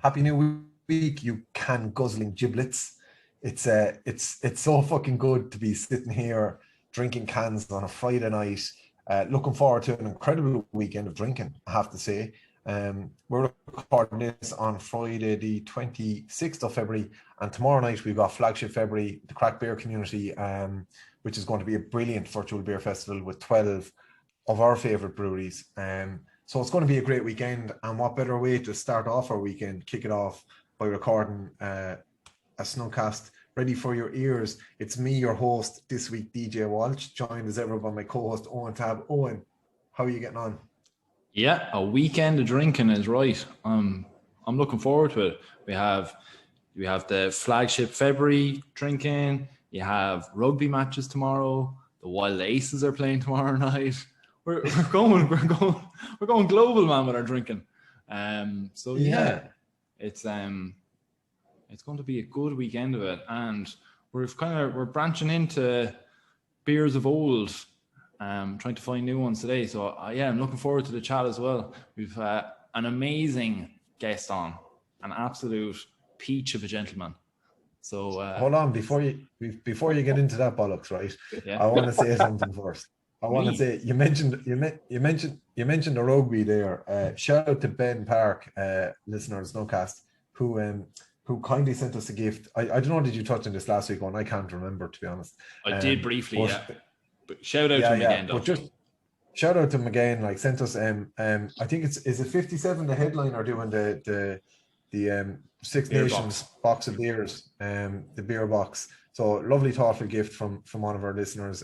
Happy New Week, you can guzzling giblets. It's so fucking good to be sitting here drinking cans on a Friday night. Looking forward to an incredible weekend of drinking, I have to say. We're recording this on Friday, the 26th of February, and tomorrow night we've got Flagship February, the craft beer community, which is going to be a brilliant virtual beer festival with 12 of our favourite breweries. So it's going to be a great weekend, and what better way to start off our weekend, kick it off by recording a Snugcast ready for your ears. It's me, your host this week, DJ Walsh, joined as ever by my co-host Owen Tab. Owen, how are you getting on? Yeah, a weekend of drinking is right. I'm looking forward to it. We have the Flagship February drinking. You have rugby matches tomorrow. The Wild Aces are playing tomorrow night. We're going global, man, with our drinking. It's going to be a good weekend of it, and we're branching into beers of old, trying to find new ones today. So I'm looking forward to the chat as well. We've an amazing guest on, an absolute peach of a gentleman. So hold on, before you get into that bollocks, right? Yeah. I want to say something first. I want to say you mentioned the rugby there. Shout out to Ben Park, listener of Snugcast, who kindly sent us a gift. I don't know, did you touch on this last week on? I can't remember, to be honest. I did briefly, but shout out to him again, though. But just shout out to him again. Like, sent us I think is it 57, the headline, are doing the Six beer Nations box of beers, the beer box. So lovely, thoughtful gift from one of our listeners.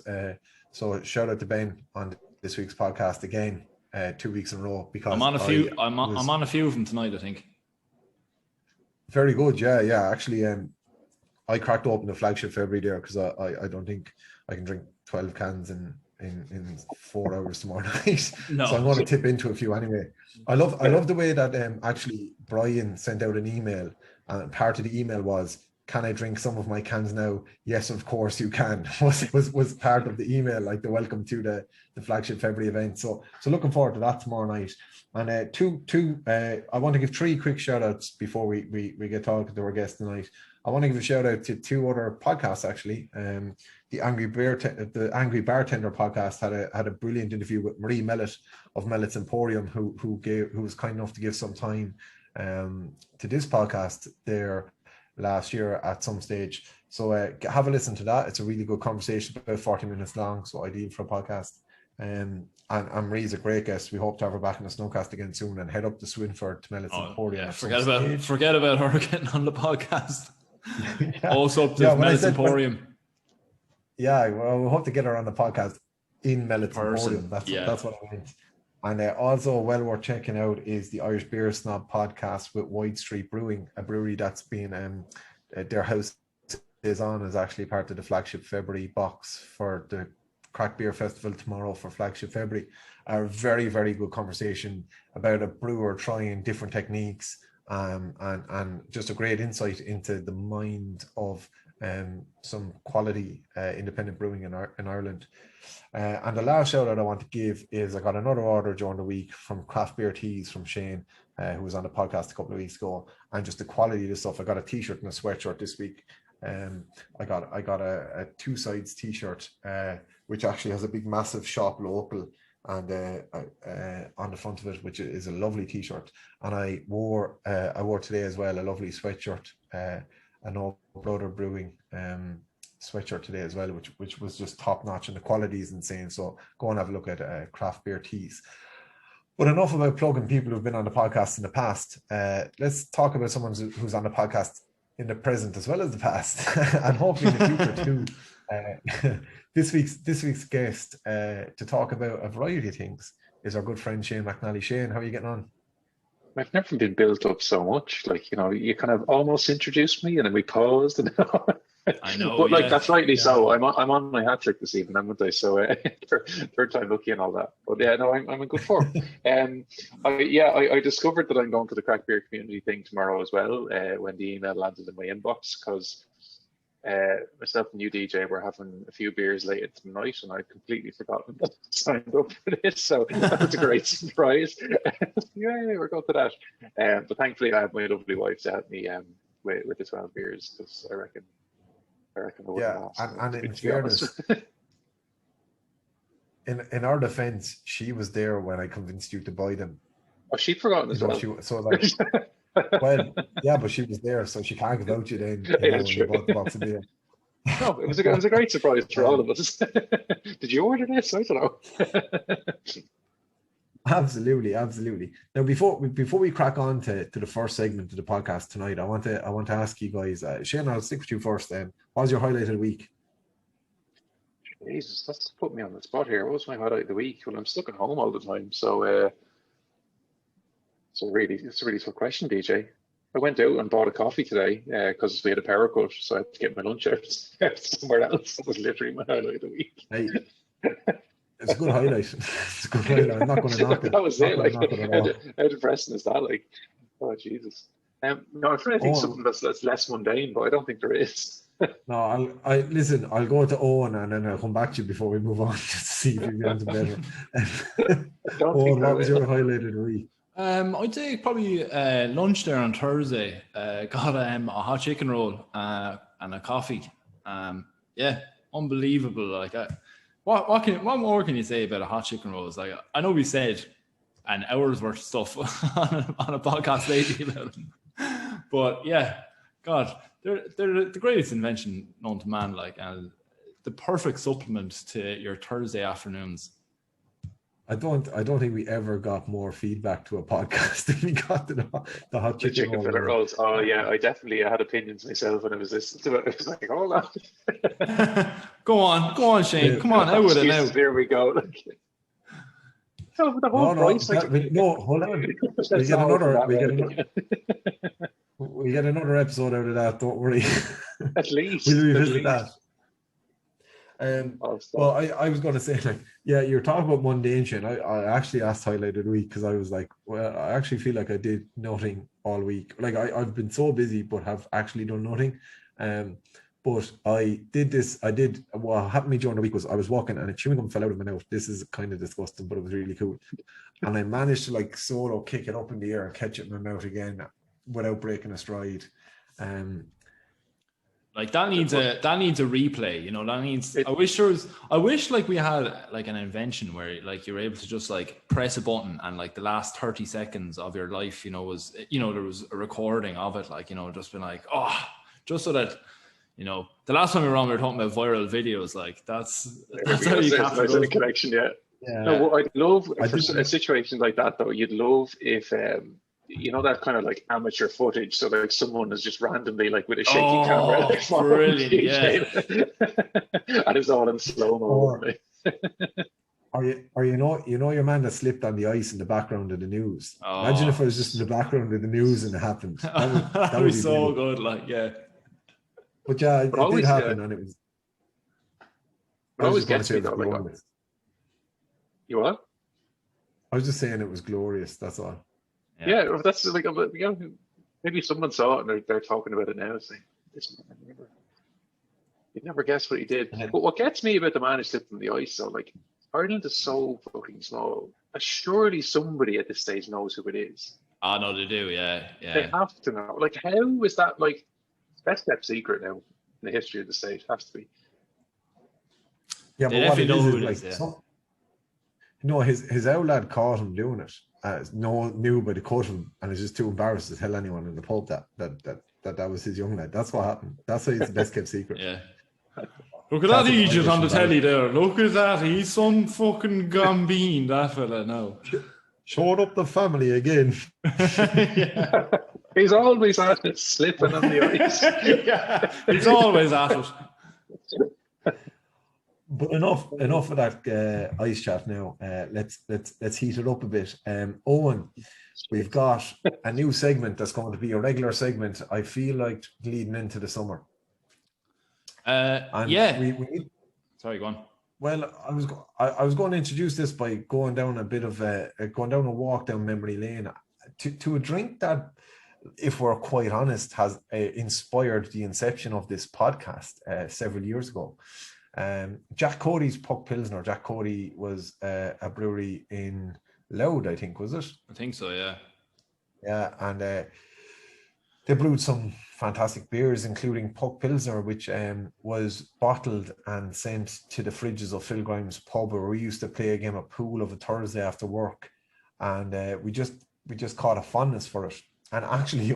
So shout out to Ben on this week's podcast again, 2 weeks in a row, because I'm on a few. I'm on a few of them tonight, I think. Very good, yeah. Actually, I cracked open the Flagship February there because I don't think I can drink 12 cans in 4 hours tomorrow night. No. So I'm going to tip into a few anyway. I love the way that actually Brian sent out an email, and part of the email was, "Can I drink some of my cans now?" "Yes, of course you can." was part of the email, like the welcome to the Flagship February event. So looking forward to that tomorrow night. And I want to give 3 quick shout outs before we get talking to our guest tonight. I want to give a shout out to 2 other podcasts, actually. The Angry Bartender podcast had a brilliant interview with Marie Mellett of Mellett's Emporium, who was kind enough to give some time to this podcast there last year at some stage. So have a listen to that. It's a really good conversation, about 40 minutes long, so ideal for a podcast. And Marie's a great guest. We hope to have her back in the Snowcast again soon, and head up to Swinford to Mellett's Emporium. Yeah, forget about her getting on the podcast. Yeah. Also up to Mellett's Emporium. Well, we hope to get her on the podcast in Mellett's Emporium. That's what I meant. And also well worth checking out is the Irish Beer Snob podcast with White Street Brewing, a brewery that's been their house is actually part of the Flagship February box for the Crack Beer Festival tomorrow for Flagship February. A very, very good conversation about a brewer trying different techniques, and just a great insight into the mind of some quality independent brewing in Ireland. And the last shout out I want to give is, I got another order during the week from Craft Beer Teas from Shane, who was on the podcast a couple of weeks ago, and just the quality of the stuff. I got a t-shirt and a sweatshirt this week. I got a Two Sides t-shirt, which actually has a big massive shop local and on the front of it, which is a lovely t-shirt. And I wore today as well a lovely sweatshirt, a No Brother Brewing sweatshirt today as well, which was just top notch, and the quality is insane. So go and have a look at Craft Beer Teas. But enough about plugging people who've been on the podcast in the past. Let's talk about someone who's on the podcast in the present as well as the past, and hopefully in the future too. This week's guest to talk about a variety of things is our good friend Shane McNally. Shane, how are you getting on? I've never been built up so much. Like, you kind of almost introduced me, and then we paused, and I know, but that's rightly so. I'm on my hat trick this evening, haven't I? So third time lucky and all that. But yeah, no, I'm in good form. I discovered that I'm going to the Crack Beer community thing tomorrow as well, when the email landed in my inbox, because myself and you, DJ, were having a few beers late at night, and I'd completely forgotten that I signed up for this. So that was a great surprise. Yeah, we're going to that. But thankfully, I have my lovely wife to help me with the 12 beers, because I reckon I wouldn't last. And in fairness, in our defense, she was there when I convinced you to buy them. Oh, she'd forgotten as well. Well, yeah, but she was there, so she can't vouch it in when you bought the box of beer. No, it was a great surprise for all of us. Did you order this? I don't know. Absolutely. Now, before we crack on to the first segment of the podcast tonight, I want to ask you guys, Shane, I'll stick with you first. What was your highlight of the week? Jesus, that's put me on the spot here. What was my highlight of the week? Well, I'm stuck at home all the time, so really, it's a really tough question, DJ. I went out and bought a coffee today because we had a power cut, so I had to get my lunch out somewhere else. That was literally my highlight of the week. Hey, it's a good highlight. It's a good highlight. I'm not going to knock it. That was it. Like, how depressing is that? Like, oh Jesus. No, I'm trying to think something that's less mundane, but I don't think there is. No, I'll go to Owen and then I'll come back to you before we move on just to see if you've got better. Owen, what was your highlight of the week? I'd say probably lunch there on Thursday. Got a hot chicken roll and a coffee. Yeah, unbelievable. Like, what more can you say about a hot chicken roll? It's like, I know we said an hour's worth of stuff on a podcast lately about them, but yeah, God, they're the greatest invention known to man. Like, and the perfect supplement to your Thursday afternoons. I don't think we ever got more feedback to a podcast than we got to the hot chicken fillet rolls. Oh yeah, I definitely had opinions myself when I was listening to it. It was like, hold on. Go on, Shane. Yeah. Come on, out with it now. There we go. Like, so the whole price. Hold on. We get another episode out of that. Don't worry. At least we'll revisit that. Well, I was going to say, like, yeah, you're talking about mundane shit. I actually asked highlight of the week because I was like, well, I actually feel like I did nothing all week. Like, I've been so busy, but have actually done nothing. But what happened to me during the week was I was walking and a chewing gum fell out of my mouth. This is kind of disgusting, but it was really cool. And I managed to like solo kick it up in the air and catch it in my mouth again without breaking a stride. Like that needs a replay, you know. That needs. I wish like we had like an invention where like you were able to just like press a button and like the last 30 seconds of your life, you know, was, you know, there was a recording of it, like, you know, just been like, oh, just so that, you know, the last time we were on, we were talking about viral videos. Like that's how you capture the connection. Yeah. No, what I'd love for a situation like that though. You'd love if. You know, that kind of like amateur footage, so like someone is just randomly like with a shaky camera, like, brilliant, yeah. and it's all in slow-mo. Or you know your man that slipped on the ice in the background of the news. Imagine if it was just in the background of the news and it happened. That would be so good, like, yeah. But yeah, it did happen, and it was. It always gets me though. Like, you what? I was just saying it was glorious. That's all. Yeah, that's like, you know, maybe someone saw it and they're talking about it now. It's like, this man, you'd never guess what he did. But what gets me about the man who slipped on the ice, so like, Ireland is so fucking small. Surely somebody at this stage knows who it is. Oh no, they do, yeah. They have to know. Like, how is that like best kept secret now in the history of the state? Has to be. Yeah, but what it is like, no, his old lad caught him doing it. No one knew about the cut him, and is just too embarrassed to tell anyone in the pub that was his young lad. That's what happened. That's why it's the best kept secret. Yeah. Look at that idiot on the telly there. Look at that. He's some fucking gambine, that fella now. Showed up the family again. Yeah. He's always at it, slipping on the ice. Yeah. He's always at it. But enough of that ice chat now. Let's heat it up a bit. Owen, we've got a new segment that's going to be a regular segment. I feel like leading into the summer. Yeah. Sorry, go on. Well, I was going to introduce this by going down a walk down memory lane to a drink that if we're quite honest, has inspired the inception of this podcast several years ago. Jack Cody's Puck Pilsner. Jack Cody was a brewery in Louth, I think, was it? I think so, yeah. Yeah, and they brewed some fantastic beers, including Puck Pilsner, which was bottled and sent to the fridges of Phil Grimes' pub, where we used to play a game of pool of a Thursday after work, and we just caught a fondness for it. And actually,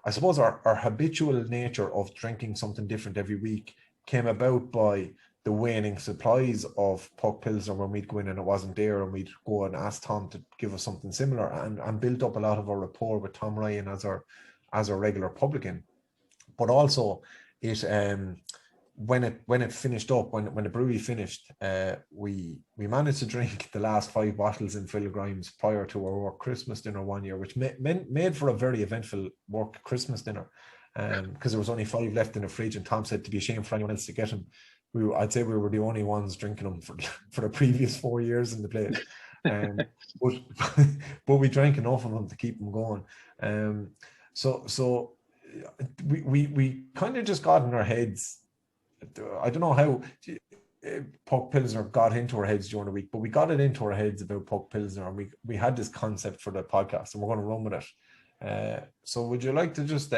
I suppose our habitual nature of drinking something different every week came about by the waning supplies of Puck Pilsner when we'd go in and it wasn't there, and we'd go and ask Tom to give us something similar, and built up a lot of our rapport with Tom Ryan as our regular publican. But also it when it finished up, when the brewery finished, we managed to drink the last 5 bottles in Phil Grimes prior to our work Christmas dinner one year, which made for a very eventful work Christmas dinner, because there was only 5 left in the fridge, and Tom said to be ashamed for anyone else to get them. I'd say we were the only ones drinking them for the previous 4 years in the place. But we drank enough of them to keep them going. So we kind of just got in our heads. I don't know how Puck Pilsner got into our heads during the week, but we got it into our heads about Puck Pilsner, and we had this concept for the podcast, and we're going to run with it. So would you like to just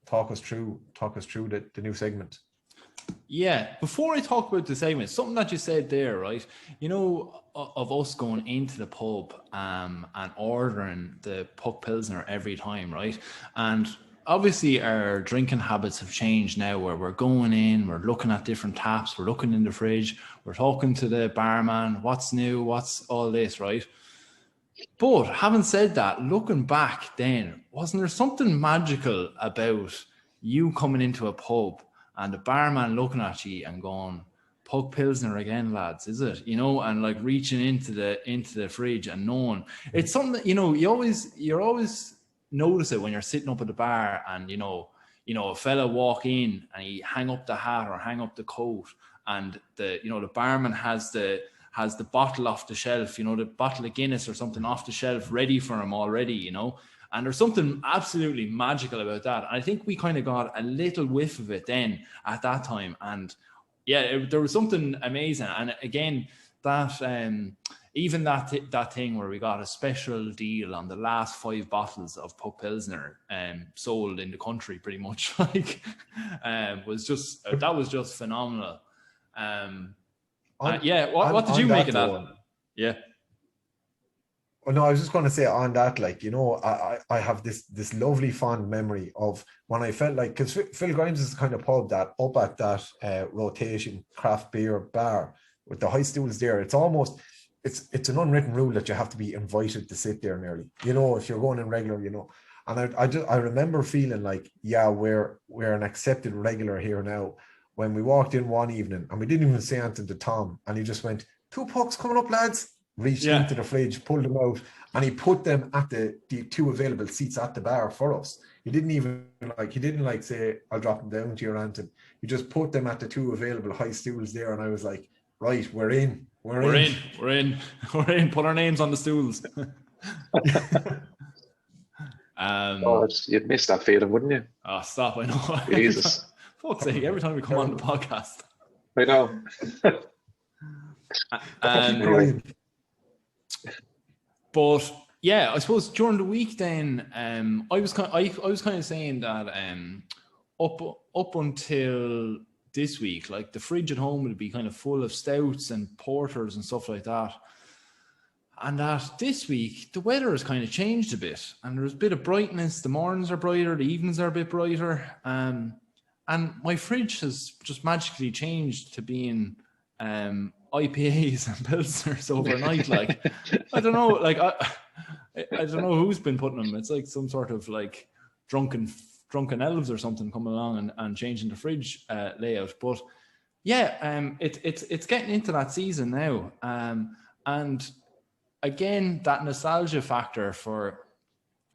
talk us through the new segment? Yeah, before I talk about the segment, something that you said there, right? You know, of us going into the pub and ordering the Puck Pilsner every time, right? And obviously our drinking habits have changed now, where we're going in, we're looking at different taps, we're looking in the fridge, we're talking to the barman, what's new, what's all this, right? But having said that, looking back then, wasn't there something magical about you coming into a pub and the barman looking at you and going, Puck Pilsner again, lads, is it? You know, and like reaching into the fridge and knowing it's something that, you know, you always notice it when you're sitting up at the bar, and you know a fella walk in and he hang up the hat or hang up the coat, and the barman has the bottle off the shelf, you know, the bottle of Guinness or something off the shelf ready for him already, you know. And there's something absolutely magical about that. And I think we kind of got a little whiff of it then at that time. And yeah, there was something amazing. And again, that even that thing where we got a special deal on the last 5 bottles of Puck Pilsner sold in the country, pretty much, like was just phenomenal. What did you make of that? Yeah. Well, no, I was just going to say on that, like, you know, I have this lovely fond memory of when I felt like, because Phil Grimes is the kind of pub that up at that rotation craft beer bar with the high stools there, it's almost, it's an unwritten rule that you have to be invited to sit there nearly, you know, if you're going in regular, you know. And I remember feeling like, yeah, we're an accepted regular here now. When we walked in one evening and we didn't even say anything to Tom, and he just went, 2 pucks coming up, lads. Reached into the fridge, pulled them out, and he put them at the 2 available seats at the bar for us. He didn't say, I'll drop them down to your anthem. He just put them at the 2 available high stools there, and I was like, right, we're in. Put our names on the stools. You'd miss that feeling, wouldn't you? Oh, stop! I know. Jesus. Fuck's sake! Every time we come on the podcast, I know. But yeah, I suppose during the week then, I was kind of saying that up until this week, like the fridge at home would be kind of full of stouts and porters and stuff like that. And that this week, the weather has kind of changed a bit, and there's a bit of brightness. The mornings are brighter, the evenings are a bit brighter, and my fridge has just magically changed to being IPAs and Pilsners overnight. Like, I don't know, like I don't know who's been putting them. It's like some sort of like drunken elves or something coming along and changing the fridge layout. But yeah, it's getting into that season now, and again, that nostalgia factor for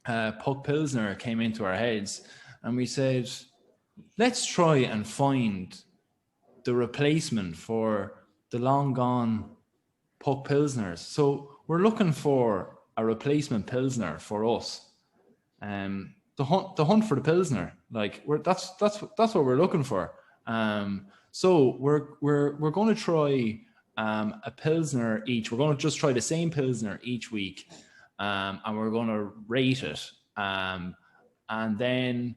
Puck Pilsner came into our heads, and we said, let's try and find the replacement for the long gone Puck Pilsners. So we're looking for a replacement Pilsner for us. The hunt for the Pilsner, like that's what we're looking for. So we're going to try a Pilsner each. We're going to just try the same Pilsner each week, and we're going to rate it. And then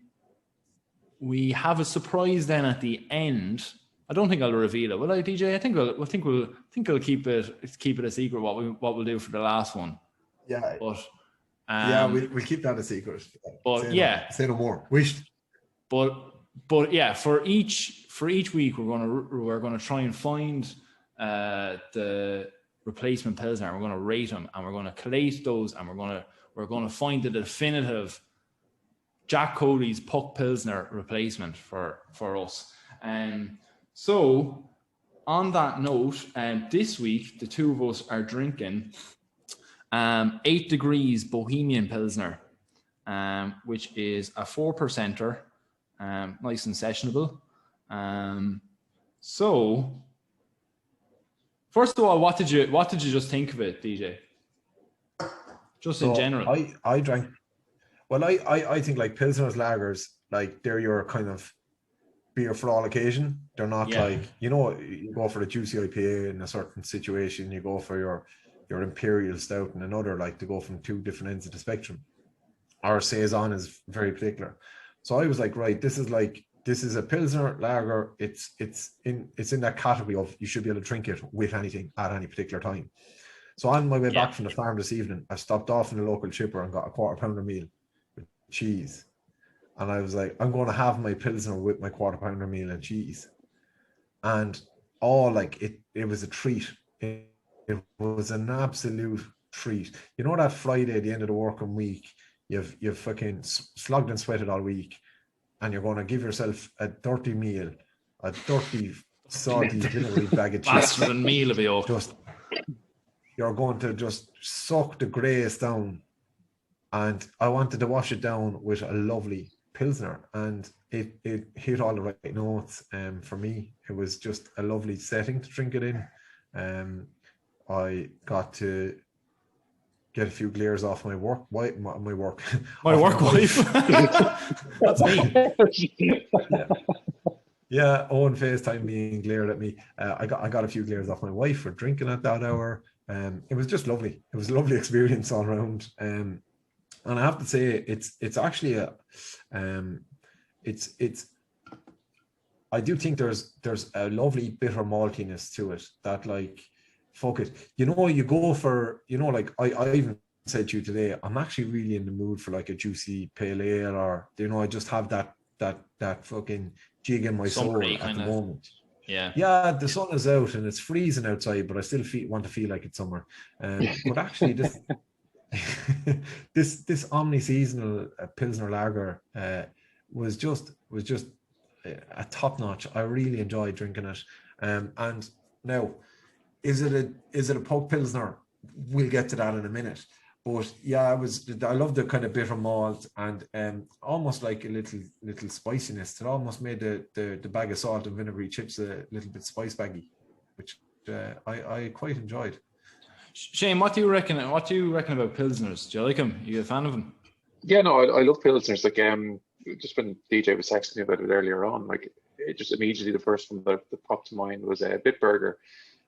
we have a surprise then at the end. I don't think I'll reveal it, will I, DJ? I think we'll keep it a secret what we'll do for the last one. Yeah. But we'll keep that a secret. But say no more. But yeah, for each week we're gonna try and find the replacement Pilsner. We're gonna rate them, and we're gonna collate those, and we're gonna find the definitive Jack Cody's Puck Pilsner replacement for us. So on that note, this week the two of us are drinking 8 Degrees Bohemian Pilsner, which is a 4%er, nice and sessionable. So first of all, what did you just think of it, DJ? Just in general. I drank. Well, I think like Pilsner's lagers, like they're your kind of beer for all occasion. They're not like, you go for the juicy IPA in a certain situation, you go for your Imperial Stout and another, like to go from two different ends of the spectrum. Our Saison is very particular. So I was like, right, this is a Pilsner lager. It's in that category of you should be able to drink it with anything at any particular time. So on my way back from the farm this evening, I stopped off in the local chipper and got a 1/4 pounder meal with cheese. And I was like, I'm going to have my Pilsner with my 1/4 pounder meal and cheese. And it was a treat. It was an absolute treat. You know, that Friday at the end of the working week, you've fucking slogged and sweated all week, and you're going to give yourself a dirty meal, a dirty, salty, vinegary bag of chips. Faster than meal of you. You're going to just suck the grace down. And I wanted to wash it down with a lovely Pilsner, and it hit all the right notes. For me, it was just a lovely setting to drink it in. I got to get a few glares off my work wife. That's me. Yeah, Owen FaceTime me and glared at me. I got a few glares off my wife for drinking at that hour. It was just lovely. It was a lovely experience all around. And I have to say, it's actually I do think there's a lovely bitter maltiness to it that, like, fuck it. You go for, like I even said to you today, I'm actually really in the mood for like a juicy pale ale, or, I just have that fucking jig in my soul at the moment. Yeah, the sun is out and it's freezing outside, but I still want to feel like it's summer. But actually this omni-seasonal Pilsner lager was just a top notch. I really enjoyed drinking it. And now, is it a Puck Pilsner? We'll get to that in a minute. But yeah, I love the kind of bitter malt and almost like a little spiciness. It almost made the bag of salt and vinegary chips a little bit spice baggy, which I quite enjoyed. Shane, what do you reckon about Pilsners? Do you like them? Are you a fan of them? Yeah, no, I love Pilsners. Like, just when DJ was texting me about it earlier on, like, it just immediately, the first one that popped to mind was a Bitburger.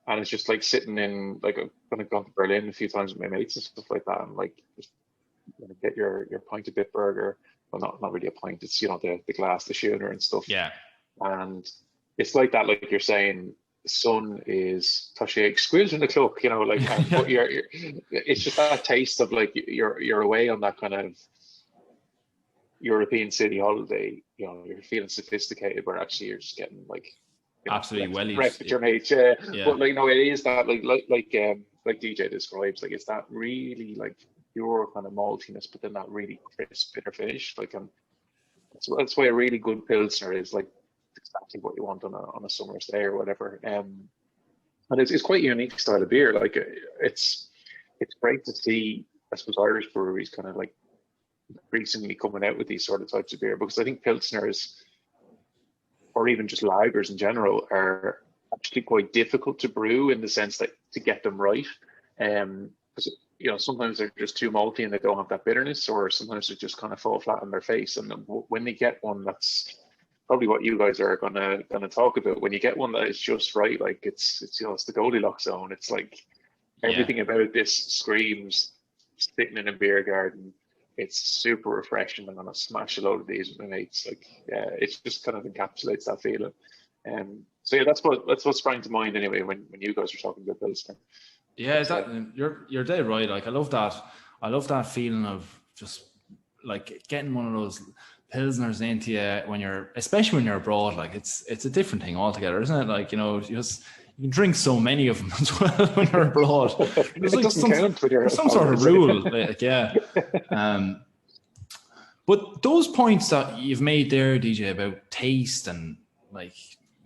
And it's just like sitting in, like, I've gone to Berlin a few times with my mates and stuff like that, and like, just get your pint of Bitburger. Well, not really a pint, it's, the glass, the schooner and stuff. Yeah. And it's like that, like you're saying, the sun is touching squills in the cloak, like, but it's just that taste of, like, you're away on that kind of European city holiday, you're feeling sophisticated, but actually you're just getting, like, absolutely well with your mates, yeah. But, like, no, it is that, like DJ describes, like, it's that really, like, pure kind of maltiness, but then that really crisp bitter finish, like, and that's why a really good Pilsner is, like, exactly what you want on a summer's day or whatever. And it's quite a unique style of beer. Like, it's great to see, I suppose, Irish breweries kind of, like, increasingly coming out with these sort of types of beer, because I think Pilsners, or even just lagers in general, are actually quite difficult to brew in the sense that to get them right. Because, sometimes they're just too malty and they don't have that bitterness, or sometimes they just kind of fall flat on their face. And when they get one that's probably what you guys are gonna talk about, when you get one that is just right, like it's it's the Goldilocks zone. It's like everything about this screams sitting in a beer garden. It's super refreshing. I'm gonna smash a load of these with my mates. Like, it just kind of encapsulates that feeling. So yeah, that's what sprang to mind anyway when you guys were talking about Pilsner. Yeah, you're dead right. Like I love that feeling of just like getting one of those Pilsners into you especially when you're abroad. Like it's a different thing altogether, isn't it? Like, you can drink so many of them as well when you're abroad. There's like some sort of rule. Like, yeah. But those points that you've made there, DJ, about taste and like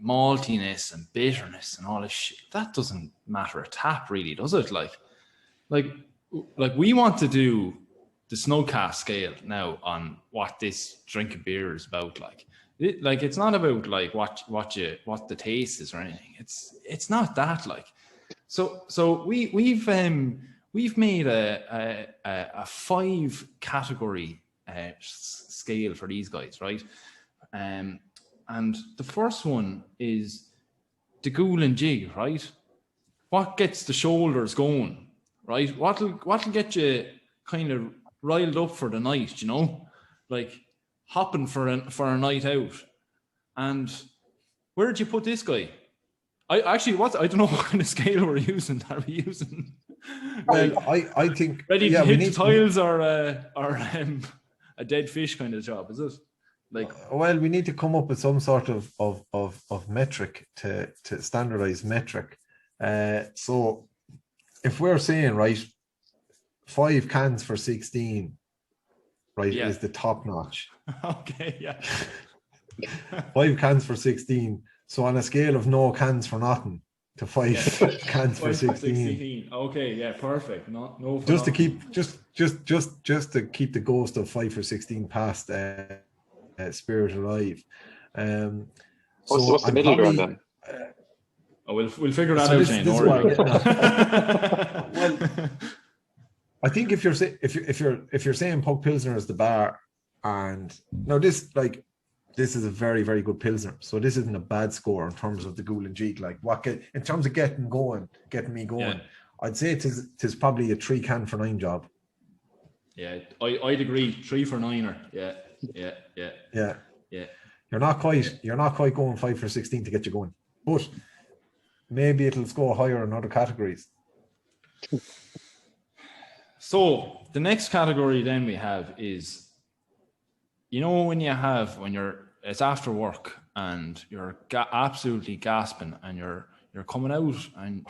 maltiness and bitterness and all this shit, that doesn't matter a tap, really, does it? Like we want to do the Snugcast scale now on what this drinking beer is about. Like it's not about like what the taste is or anything. It's not that. Like so we've made a 5 category scale for these guys, right? And the first one is the ghoul and jig, right? What gets the shoulders going, right? What'll get you kind of riled up for the night, like hopping for a night out. And where did you put this guy? I don't know what kind of scale we're using. Are we using? Well, I think ready to hit the tiles or a dead fish kind of job, is it? Like, well, we need to come up with some sort of metric to standardize metric. So if we're saying, right, 5 cans for 16, right, is the top notch. Okay, yeah. 5 cans for 16. So on a scale of no cans for nothing to 5 cans for 16. Okay, yeah, perfect. No. Just to keep the ghost of 5 for 16 past spirit alive. What's the middle ground then? We'll figure that out, Shane. Well, I think if you're saying Pug Pilsner is the bar, and no, this is a very, very good Pilsner. So this isn't a bad score in terms of the ghoul and jig. Like in terms of getting me going, I'd say it is probably a 3 can for 9 job. Yeah, I'd agree. 3 for 9er. Yeah. You're not quite going 5 for 16 to get you going, but maybe it'll score higher in other categories. So the next category then we have is, when it's after work and you're absolutely gasping and you're coming out and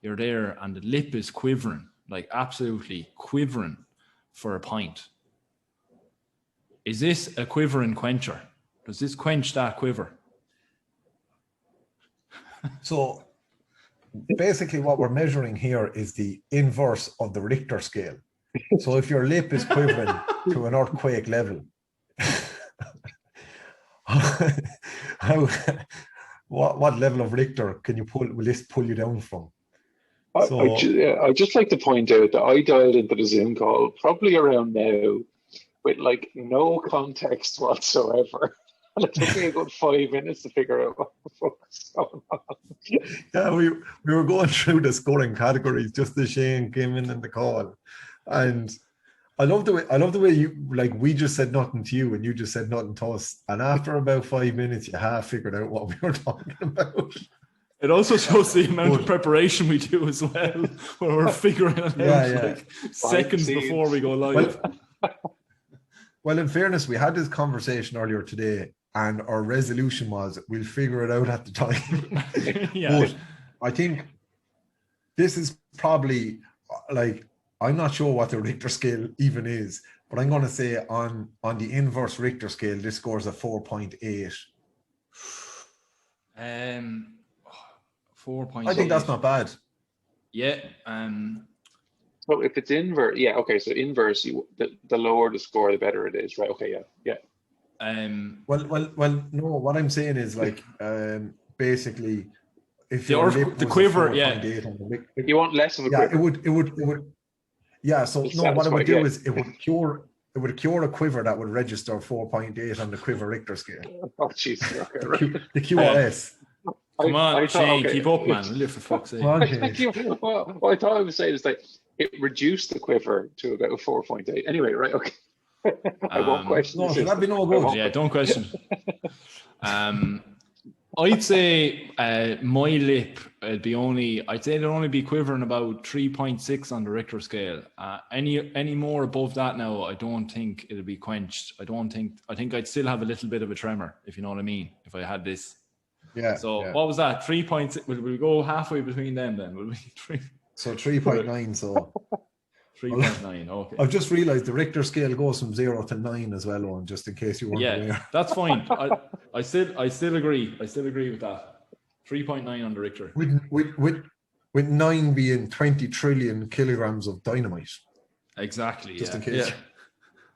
you're there and the lip is quivering, like absolutely quivering for a pint. Is this a quivering quencher? Does this quench that quiver? So basically what we're measuring here is the inverse of the Richter scale. So if your lip is quivering to an earthquake level, what level of Richter will this pull you down from? I'd just like to point out that I dialed into the Zoom call probably around now with like no context whatsoever. And it took me a good 5 minutes to figure out what the fuck's going on. Yeah, we were going through the scoring categories just as Shane came in the call. And I love the way you, like, we just said nothing to you and you just said nothing to us. And after about 5 minutes, you half figured out what we were talking about. It also shows the amount of preparation we do as well, where we're figuring it out like seconds before we go live. Well, in fairness, we had this conversation earlier today, and our resolution was we'll figure it out at the time. But I think this is probably, like, I'm not sure what the Richter scale even is, but I'm going to say on the inverse Richter scale, this scores a 4.8. 4.8. I think that's not bad. Yeah. So if it's inverse, so inverse, the lower the score, the better it is, right? Okay, yeah. Well, no, what I'm saying is, like, basically, if the quiver, you want less of a quiver. It would Yeah, so no, what it would do is it would cure a quiver that would register 4.8 on the quiver Richter scale. Oh, Jesus. Okay, the QRS. Come on, Shane, keep up, man. Will you, for fuck's sake? What I thought I was saying is like it reduced the quiver to about 4.8. Anyway, right? Okay. I won't question. No, should that be no good? Yeah, don't question. I'd say my lip, I'd say it'd only be quivering about 3.6 on the Richter scale. Any more above that now, I don't think it'll be quenched. I think I'd still have a little bit of a tremor, if you know what I mean, if I had this. Yeah. So what was that? 3.6. Will we go halfway between them then? Will we 3? So 3.9. So 3.9. Okay. I've just realised the Richter scale goes from 0 to 9 as well, Owen, just in case you weren't aware. That's fine. I still agree. I still agree with that. 3.9 on the Richter. With 9 being 20 trillion kilograms of dynamite. Exactly. Just in case.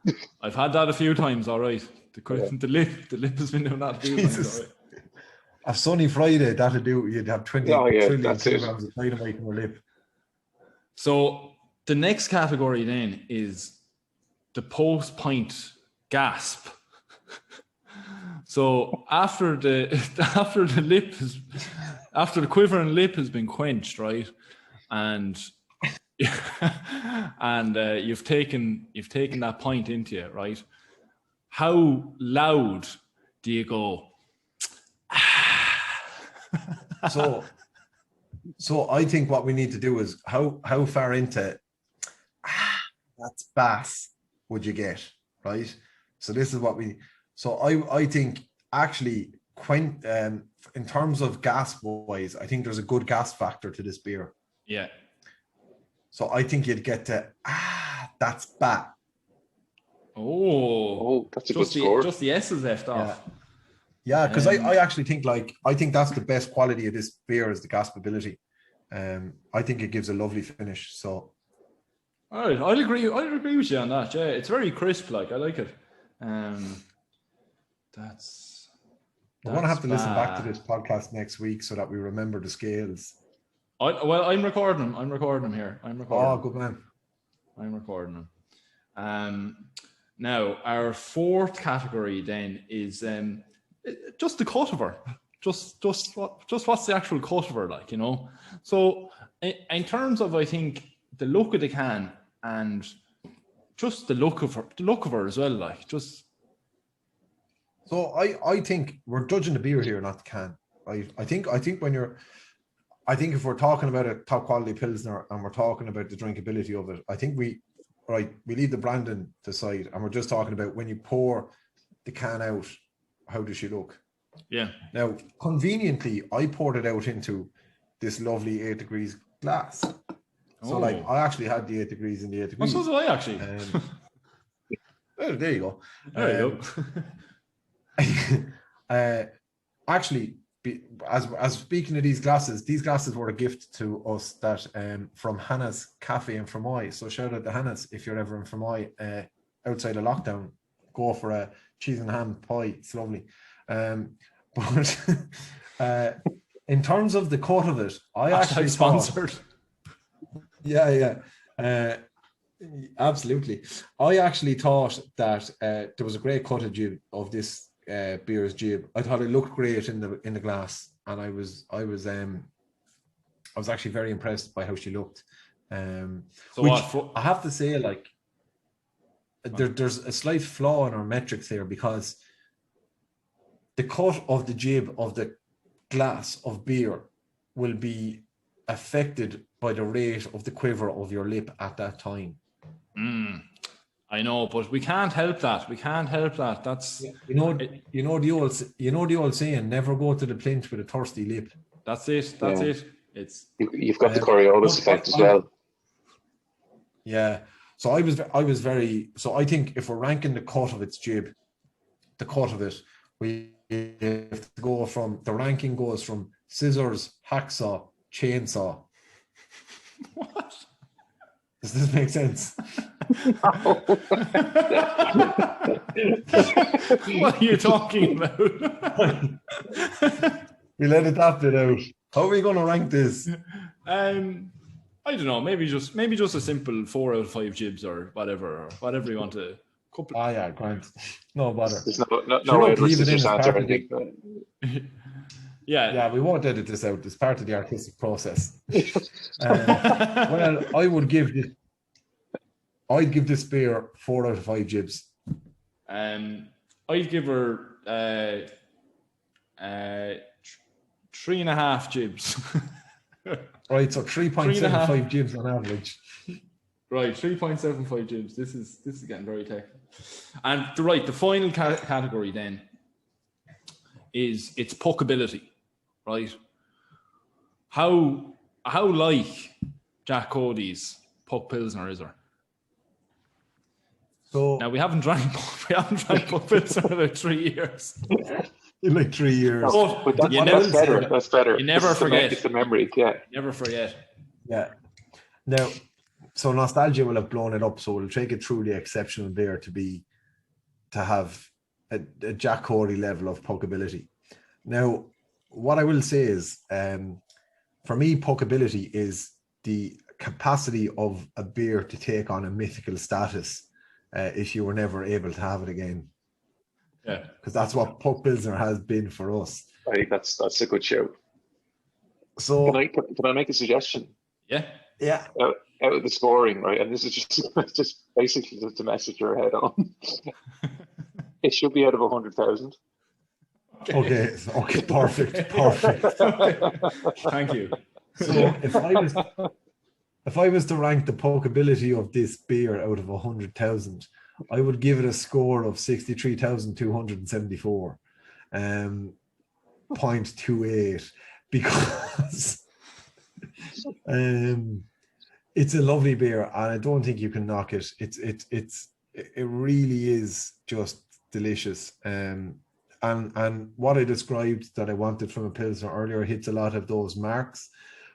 Yeah. I've had that a few times. All right. The lip has been doing that a few times. All right. A sunny Friday, that'd do. You'd have 20 trillion kilograms of dynamite in your lip. So the next category then is the post-pint gasp. So after the quivering lip has been quenched, right, and you've taken that pint into you, right? How loud do you go? So I think what we need to do is how far into that's bass would you get, right? So this is what I think actually in terms of gas wise, I think there's a good gas factor to this beer. Yeah. So I think you'd get to that's bat. Oh, that's a good score. Just the S is left off. Yeah, because I actually think I think that's the best quality of this beer is the gaspability. I think it gives a lovely finish. So all right, I'd agree with you on that. Yeah, it's very crisp. Like I like it. That's we're gonna have to listen back to this podcast next week so that we remember the scales. I'm recording them. I'm recording them here. Oh, good man. I'm recording them. Now our fourth category then is just the cultivar. Just what's the actual cultivar like, you know? So in terms of I think the look of the can and just the look of her as well, like just. So I think we're judging the beer here, not the can. I think if we're talking about a top quality Pilsner and we're talking about the drinkability of it, I think we leave the branding to side and we're just talking about when you pour the can out, how does she look? Yeah. Now, conveniently, I poured it out into this lovely 8 degrees glass. So I actually had the 8 degrees in the 8 degrees. So did I actually. Oh, there you go. There you go. Actually, as speaking of these glasses were a gift to us that from Hannah's Cafe in Fermoy. So shout out to Hannah's if you're ever in Fermoy outside of lockdown. Go for a cheese and ham pie. It's lovely. But in terms of the cut of it, I actually sponsored. Yeah. Absolutely. I actually thought that there was a great cut of this beer's jib. I thought it looked great in the glass, and I was actually very impressed by how she looked. I have to say, like, there's a slight flaw in our metrics here because the cut of the jib of the glass of beer will be affected by the rate of the quiver of your lip at that time. I know, but we can't help that. That's you know the old saying, never go to the plinth with a thirsty lip. That's it. It. It's you've got the Coriolis effect as well. Yeah. So I was very. So I think if we're ranking the cut of its jib, the cut of it, we have to go from the ranking goes from scissors, hacksaw, chainsaw. What? Does this make sense? What are you talking about? We let it that bit out. How are we going to rank this? I don't know. Maybe just a simple 4 out of 5 jibs or whatever you want to. Couple. Ah, yeah, Grant. No bother. There's no leave it in as answer part or of the, anything. Yeah, we won't edit this out. It's part of the artistic process. Well, I'd give this beer 4 out of 5 jibs. I'd give her 3.5 jibs. Right, so 3.75 jibs on average. Right, 3.75 jibs. This is getting very technical. And the final category then is its puckability, right? How like Jack Cody's Puck Pilsner is there? So now we haven't drank Puck Pilsner in about 3 years. In like 3 years. But that's better. That's better. You never forget. It's the memory, yeah. Never forget. Yeah. Now, so nostalgia will have blown it up. So it'll take a truly exceptional beer to have a Jack Cody level of puckability. Now, what I will say is, for me, puckability is the capacity of a beer to take on a mythical status if you were never able to have it again. Yeah, because that's what Puck Pilsner has been for us. I think that's a good show. So can I make a suggestion? Yeah. Out of the scoring, right? And this is just basically to message your head on. It should be out of 100,000. Okay, perfect. Thank you. So if I was to rank the puckability of this beer out of 100,000, I would give it a score of 63,274, 0.28, because it's a lovely beer, and I don't think you can knock it. It really is just delicious. And what I described that I wanted from a Pilsner earlier hits a lot of those marks.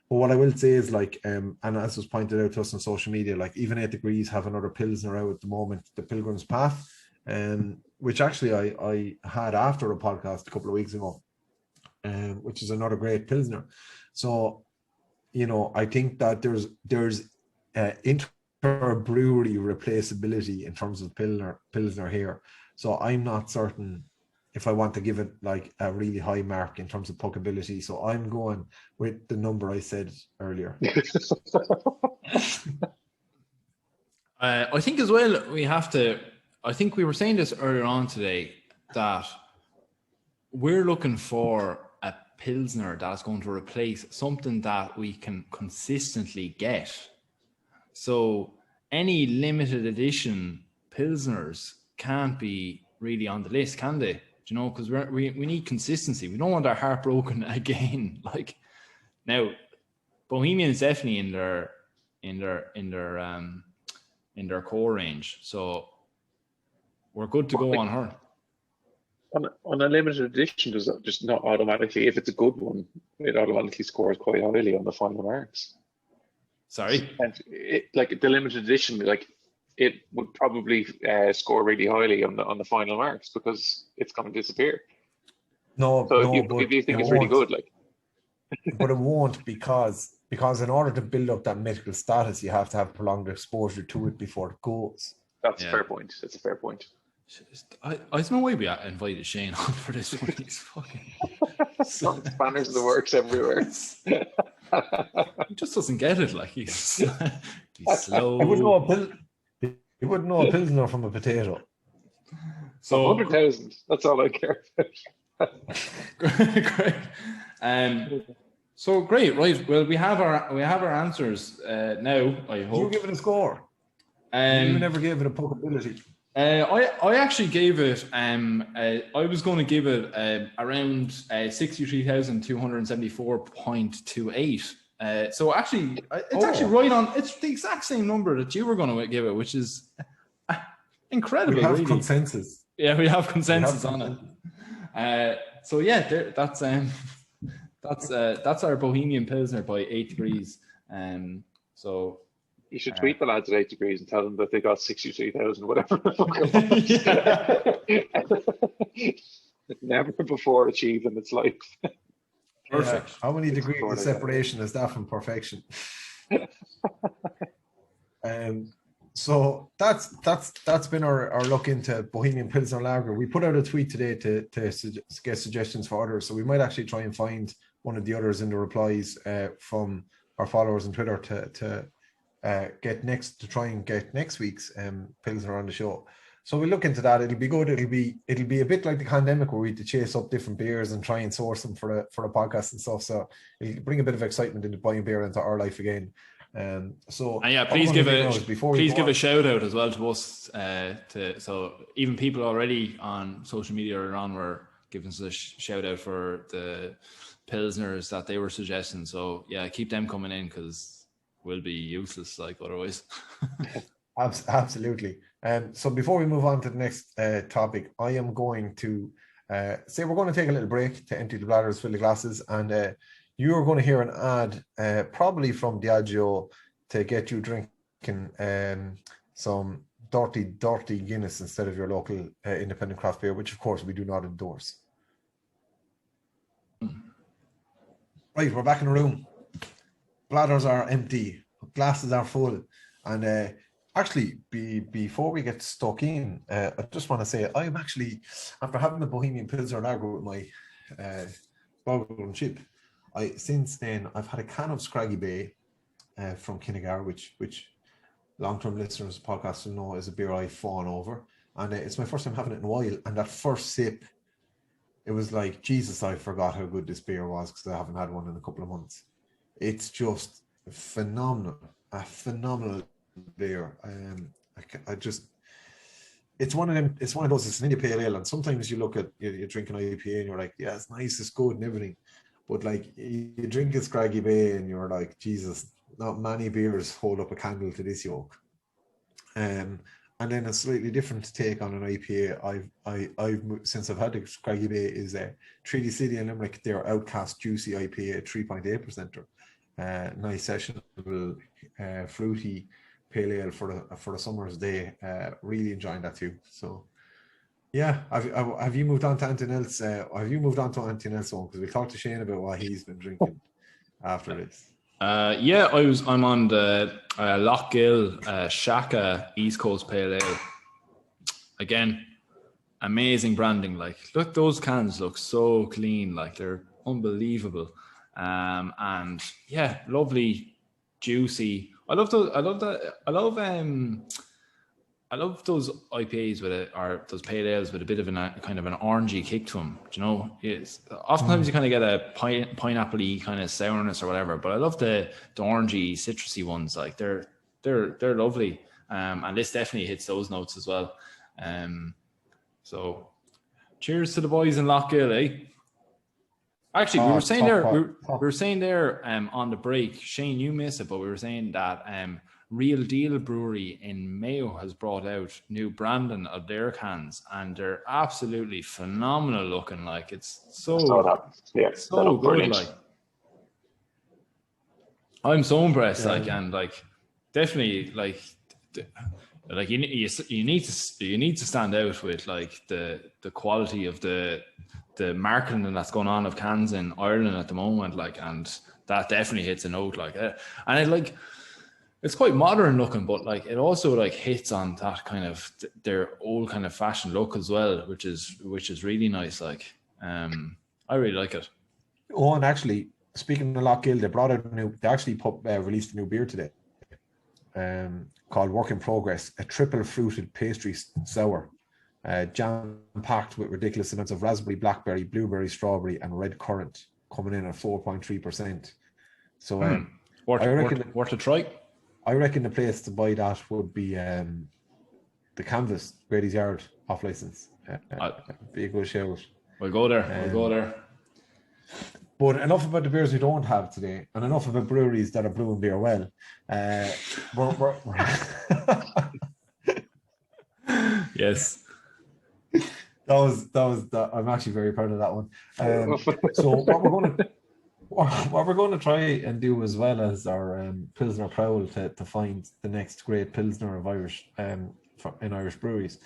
But what I will say is, like, and as was pointed out to us on social media, like even 8 Degrees have another Pilsner out at the moment, the Pilgrim's Path, which actually I had after a podcast a couple of weeks ago, which is another great Pilsner. So, I think that there's inter-brewery replaceability in terms of Pilsner here. So I'm not certain if I want to give it like a really high mark in terms of puckability. So I'm going with the number I said earlier. I think as well I think we were saying this earlier on today, that we're looking for a Pilsner that's going to replace something that we can consistently get. So any limited edition Pilsners can't be really on the list, can they? Because we need consistency. We don't want our heart broken again. Like, now, Bohemian is definitely in their core range, so we're good to go on her. On a limited edition, does that just not automatically, if it's a good one, it automatically scores quite highly on the final marks? Sorry? And like the limited edition, like it would probably score really highly on the final marks because it's going to disappear. No, so if you think it's really good, like. But it won't, because in order to build up that mythical status, you have to have prolonged exposure to it before it goes. That's a fair point. That's a fair point. I don't know why we invited Shane on for this one. He's fucking spanners in the works everywhere. He just doesn't get it. Like he's slow. You wouldn't know a Pilsner from a potato. So 100,000. That's all I care about. Great. So great, right? Well, we have our answers now. I hope you give it a score. You never gave it a puckability. I actually gave it. I was going to give it around 63,274.28. So actually, it's actually right on. It's the exact same number that you were going to give it, which is incredible. We have really. Consensus. Yeah, we have consensus on it. So yeah, that's our Bohemian Pilsner by 8 Degrees. So you should tweet the lads at 8 Degrees and tell them that they got 63,000, whatever. Never before achieved in its life. Perfect. How many degrees of separation is that from perfection? So that's been our look into Bohemian Pilsner Lager. We put out a tweet today to get suggestions for others. So we might actually try and find one of the others in the replies from our followers on Twitter to try and get next week's Pilsner on the show. So we look into that. It'll be good. It'll be a bit like the pandemic where we had to chase up different beers and try and source them for the podcast and stuff. So it'll bring a bit of excitement into buying beer into our life again. Please give a shout out as well to us. So even people already on social media or on were giving us a shout out for the Pilsners that they were suggesting. So yeah, keep them coming in because we'll be useless like otherwise. Absolutely. So before we move on to the next topic, I am going to say we're going to take a little break to empty the bladders, fill the glasses, and you are going to hear an ad probably from Diageo to get you drinking some dirty Guinness instead of your local independent craft beer, which of course we do not endorse. Right, we're back in the room. Bladders are empty, glasses are full, and actually, before we get stuck in, I just want to say I'm actually, after having the Bohemian Pilsner Lager with my bottle and chip, since then I've had a can of Scraggy Bay from Kinnegar, which long-term listeners of the podcast will know is a beer I've fallen over, and it's my first time having it in a while. And that first sip, it was like, Jesus, I forgot how good this beer was because I haven't had one in a couple of months. It's just phenomenal, a phenomenal beer. It's one of them. It's one of those. It's an India Pale Ale, and sometimes you look at you're drinking IPA and you're like, yeah, it's nice, it's good, and everything. But like you drink a Scraggy Bay and you're like, Jesus, not many beers hold up a candle to this yoke. And then a slightly different take on an IPA I've since I've had the Scraggy Bay is Treaty City and Limerick. Their Outcast Juicy IPA, 3.8%. Nice sessionable, fruity pale ale for the summer's day. Really enjoying that too. So yeah, have you moved on to anything else? Have you moved on to anything else? Because we talked to Shane about what he's been drinking after this. I'm on the Lochgill Shaka East Coast Pale Ale. Again, amazing branding. Like, look, those cans look so clean. Like, they're unbelievable. And yeah, lovely, juicy. I love those IPAs or those pale ales with a bit of a kind of an orangey kick to them. Do you know, oftentimes you kind of get a pineapple-y kind of sourness or whatever, but I love the orangey, citrusy ones. Like they're lovely, and this definitely hits those notes as well. So, cheers to the boys in Lochgill, eh? Actually, we were saying there on the break, Shane, you missed it, but we were saying that Real Deal Brewery in Mayo has brought out new branding of their cans, and they're absolutely phenomenal looking. Like, it's so good. Brilliant. Like, I'm so impressed. Yeah. Like, and like, definitely like you need to stand out with like the quality of the marketing that's going on of cans in Ireland at the moment, like, and that definitely hits a note, like, and it like it's quite modern looking, but like it also like hits on that kind of their old kind of fashion look as well, which is really nice. Like, I really like it. Oh, and actually, speaking of Lochgill, they actually released a new beer today, called Work in Progress, a triple fruited pastry sour. Jam-packed with ridiculous amounts of raspberry, blackberry, blueberry, strawberry, and red currant, coming in at 4.3%. So, worth a try. I reckon the place to buy that would be the Canvas, Brady's Yard, off license. Be a good shout. We'll go there. But enough about the beers we don't have today, and enough about breweries that are brewing beer well. Yes. That was. I'm actually very proud of that one. So what we're going to try and do, as well as our Pilsner Prowl, to find the next great Pilsner of Irish in Irish breweries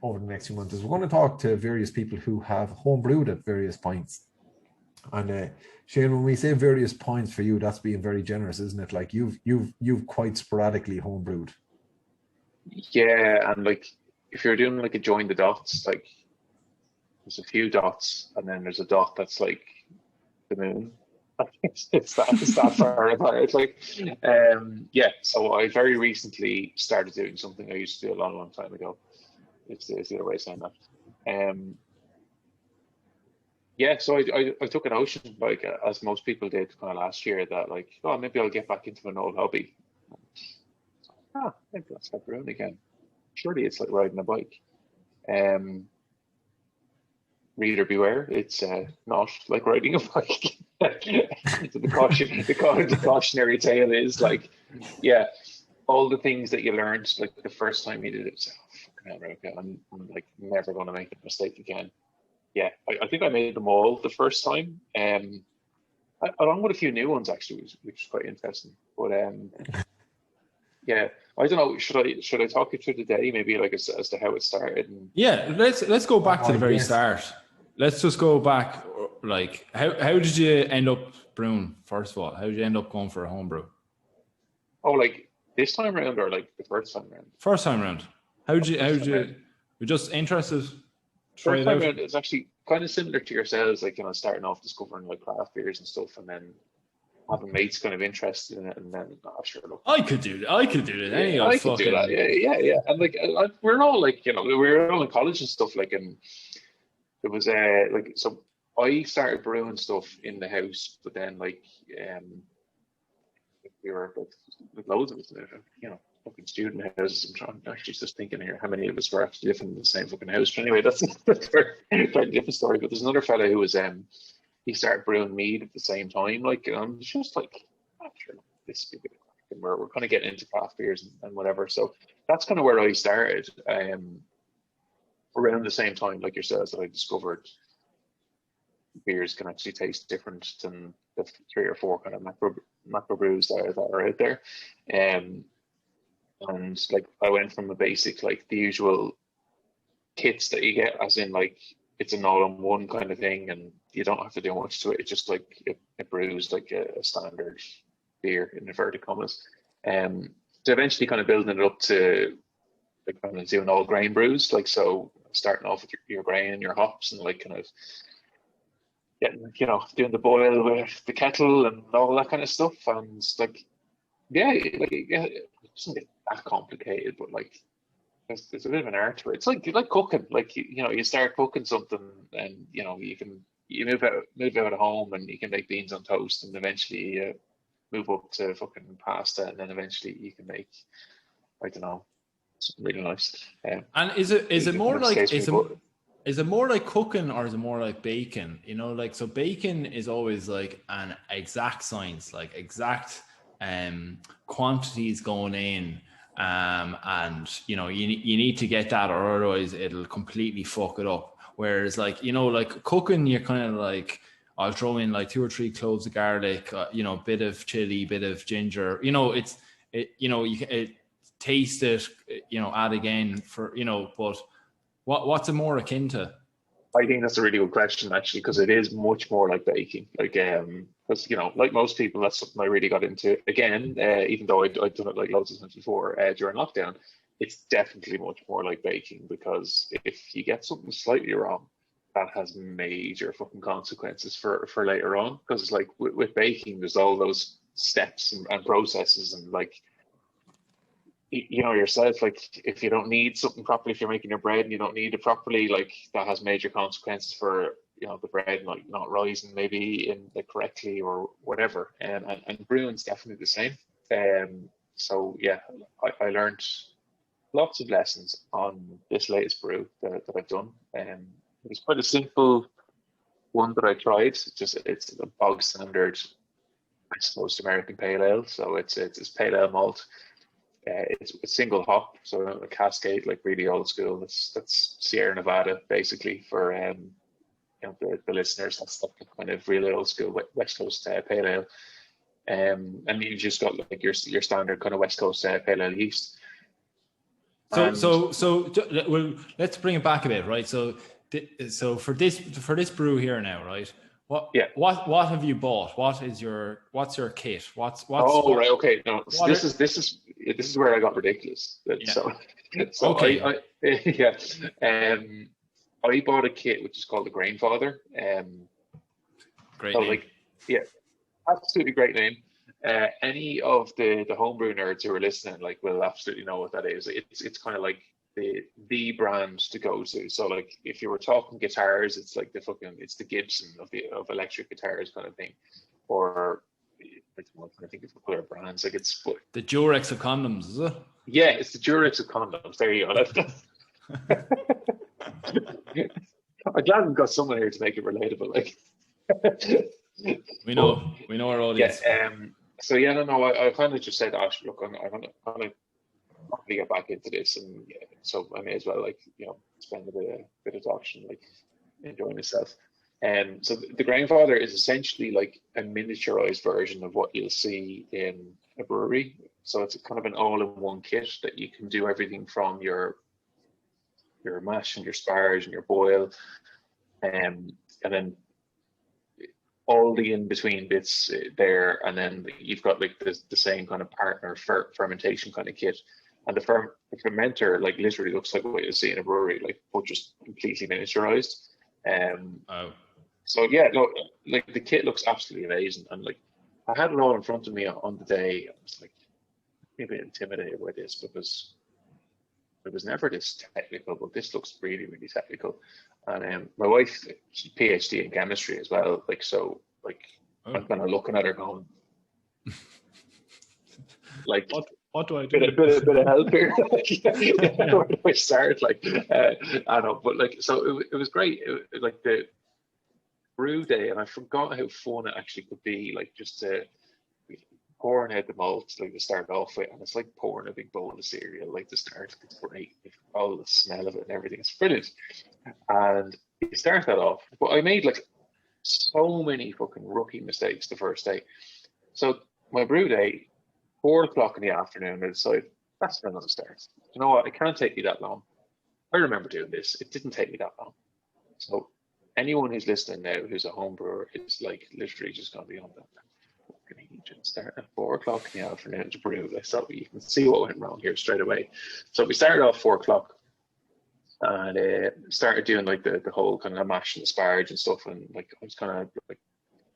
over the next few months, is we're going to talk to various people who have home brewed at various points. And Shane, when we say various points for you, that's being very generous, isn't it? Like you've quite sporadically homebrewed. Yeah, and like if you're doing like a join the dots, like there's a few dots, and then there's a dot that's like the moon. It's that far apart. It's like, yeah. So I very recently started doing something I used to do a long time ago. It's the other way of saying that. Yeah, so I took a notion, like as most people did kind of last year, that like, oh, maybe I'll get back into an old hobby. Maybe I'll start brewing again. Surely it's like riding a bike. Reader beware, it's not like riding a bike. So the cautionary tale is like, yeah, all the things that you learned like the first time you did it. So, I'm like never going to make a mistake again. Yeah, I think I made them all the first time. Along with a few new ones actually, which is quite interesting. But yeah, I don't know. Should I talk you through the day maybe like as to how it started? And... Yeah, let's go back to the very start. Let's just go back. Like, how did you end up brewing? First of all, how did you end up going for a homebrew? Oh, like this time around or like the first time around? First time around. How did you? We're just interested. First time around, it's actually kind of similar to yourselves, like starting off discovering like craft beers and stuff, and then having mates kind of interested in it, and then sure, look, I could do that. I could do that. Yeah, I could do that. Yeah. And like we're all like we were all in college and stuff, like, and it was like so. I started brewing stuff in the house, but then like we were like loads of us, fucking student houses. I'm actually just thinking here how many of us were actually living in the same fucking house. But anyway, that's a very different story. But there's another fella who was he started brewing mead at the same time. Like, and I'm just like, sure, this is a bit and we're kind of getting into craft beers and whatever. So that's kind of where I started. Around the same time, like yourselves, that I discovered beers can actually taste different than the 3 or 4 kind of macro brews that are out there. And like I went from a basic, like the usual kits that you get, as in like it's an all-in-one kind of thing, and you don't have to do much to it. It's just like it brews like a standard beer in inverted commas. To eventually kind of building it up to like kind of doing all grain brews, like so starting off with your grain and your hops and like kind of getting doing the boil with the kettle and all that kind of stuff. And like it doesn't get that complicated, but like there's a bit of an art to it. It's like cooking. Like you start cooking something, and you move out of home, and you can make beans on toast, and eventually you move up to fucking pasta, and then eventually you can make, I don't know, something really nice. And is it more like cooking, or is it more like baking? Like, so baking is always like an exact science, like exact quantities going in, and you need to get that, or otherwise it'll completely fuck it up. Whereas like like cooking, you're kind of like, I'll throw in like 2 or 3 cloves of garlic, bit of chili, bit of ginger. You taste it, add again for but what's it more akin to? I think that's a really good question, actually, because it is much more like baking. Like, because like most people, that's something I really got into. Again, even though I'd done it like loads of times before during lockdown, it's definitely much more like baking, because if you get something slightly wrong, that has major fucking consequences for later on. Because it's like with baking, there's all those steps and processes, and like yourself, like if you don't knead something properly, if you're making your bread and you don't knead it properly, like that has major consequences for the bread not rising maybe in correctly or whatever. And brewing's definitely the same. So yeah, I learned lots of lessons on this latest brew that I've done. It was quite a simple one that I tried. It's a bog standard West Coast American pale ale. So it's pale ale malt. It's a single hop, so a Cascade, like really old school. That's Sierra Nevada, basically, for the listeners. That's the kind of really old school West Coast pale ale. And you just got like your standard kind of West Coast pale ale yeast. So well, let's bring it back a bit, right? So for this brew here now, right? What have you bought? What's your kit? Right, okay. No, so this is where I got ridiculous. Yeah. So okay. I bought a kit which is called the Grainfather. Great so name. Absolutely great name. Any of the homebrew nerds who are listening will absolutely know what that is. It's kind of like the brand to go to. So like if you were talking guitars, it's like it's the Gibson of electric guitars kind of thing. Or I think of other brands, like it's the Durex of condoms, is it? Yeah, it's the Durex of condoms. There you go. I'm glad we've got someone here to make it relatable. Like we know our audience. So yeah, no, I kind of just said, Ash, look, I'm gonna get back into this, and so I may as well spend a bit of auction, enjoying myself. So the Grainfather is essentially like a miniaturized version of what you'll see in a brewery. So it's kind of an all-in-one kit that you can do everything from your mash and your sparge and your boil, and then all the in-between bits there, and then you've got like the same kind of partner fermentation kind of kit. And the fermenter literally looks like what you see in a brewery, but just completely miniaturized. So yeah, no, the kit looks absolutely amazing, and I had it all in front of me on the day. I was maybe intimidated by this because it was never this technical, but this looks really, really technical. And my wife, she's PhD in chemistry as well. I'm kind of looking at her going, what do I do? Bit of help here. Where do I start? I know, but so it was great. The brew day, and I forgot how fun it actually could be. Just pouring out the malt, to start off with, and it's like pouring a big bowl of cereal. To start, it's great. All the smell of it and everything, it's brilliant. And you start that off, but I made so many fucking rookie mistakes the first day. So my brew day, 4 o'clock in the afternoon, I decided that's when I'm gonna start. You know what? It can't take me that long. I remember doing this. It didn't take me that long. So anyone who's listening now who's a home brewer is literally just gonna be on that. Start at 4 o'clock in the afternoon to brew. So you can see what went wrong here straight away. So we started off 4 o'clock and started doing the whole kind of mash and sparge and stuff, and I was kind of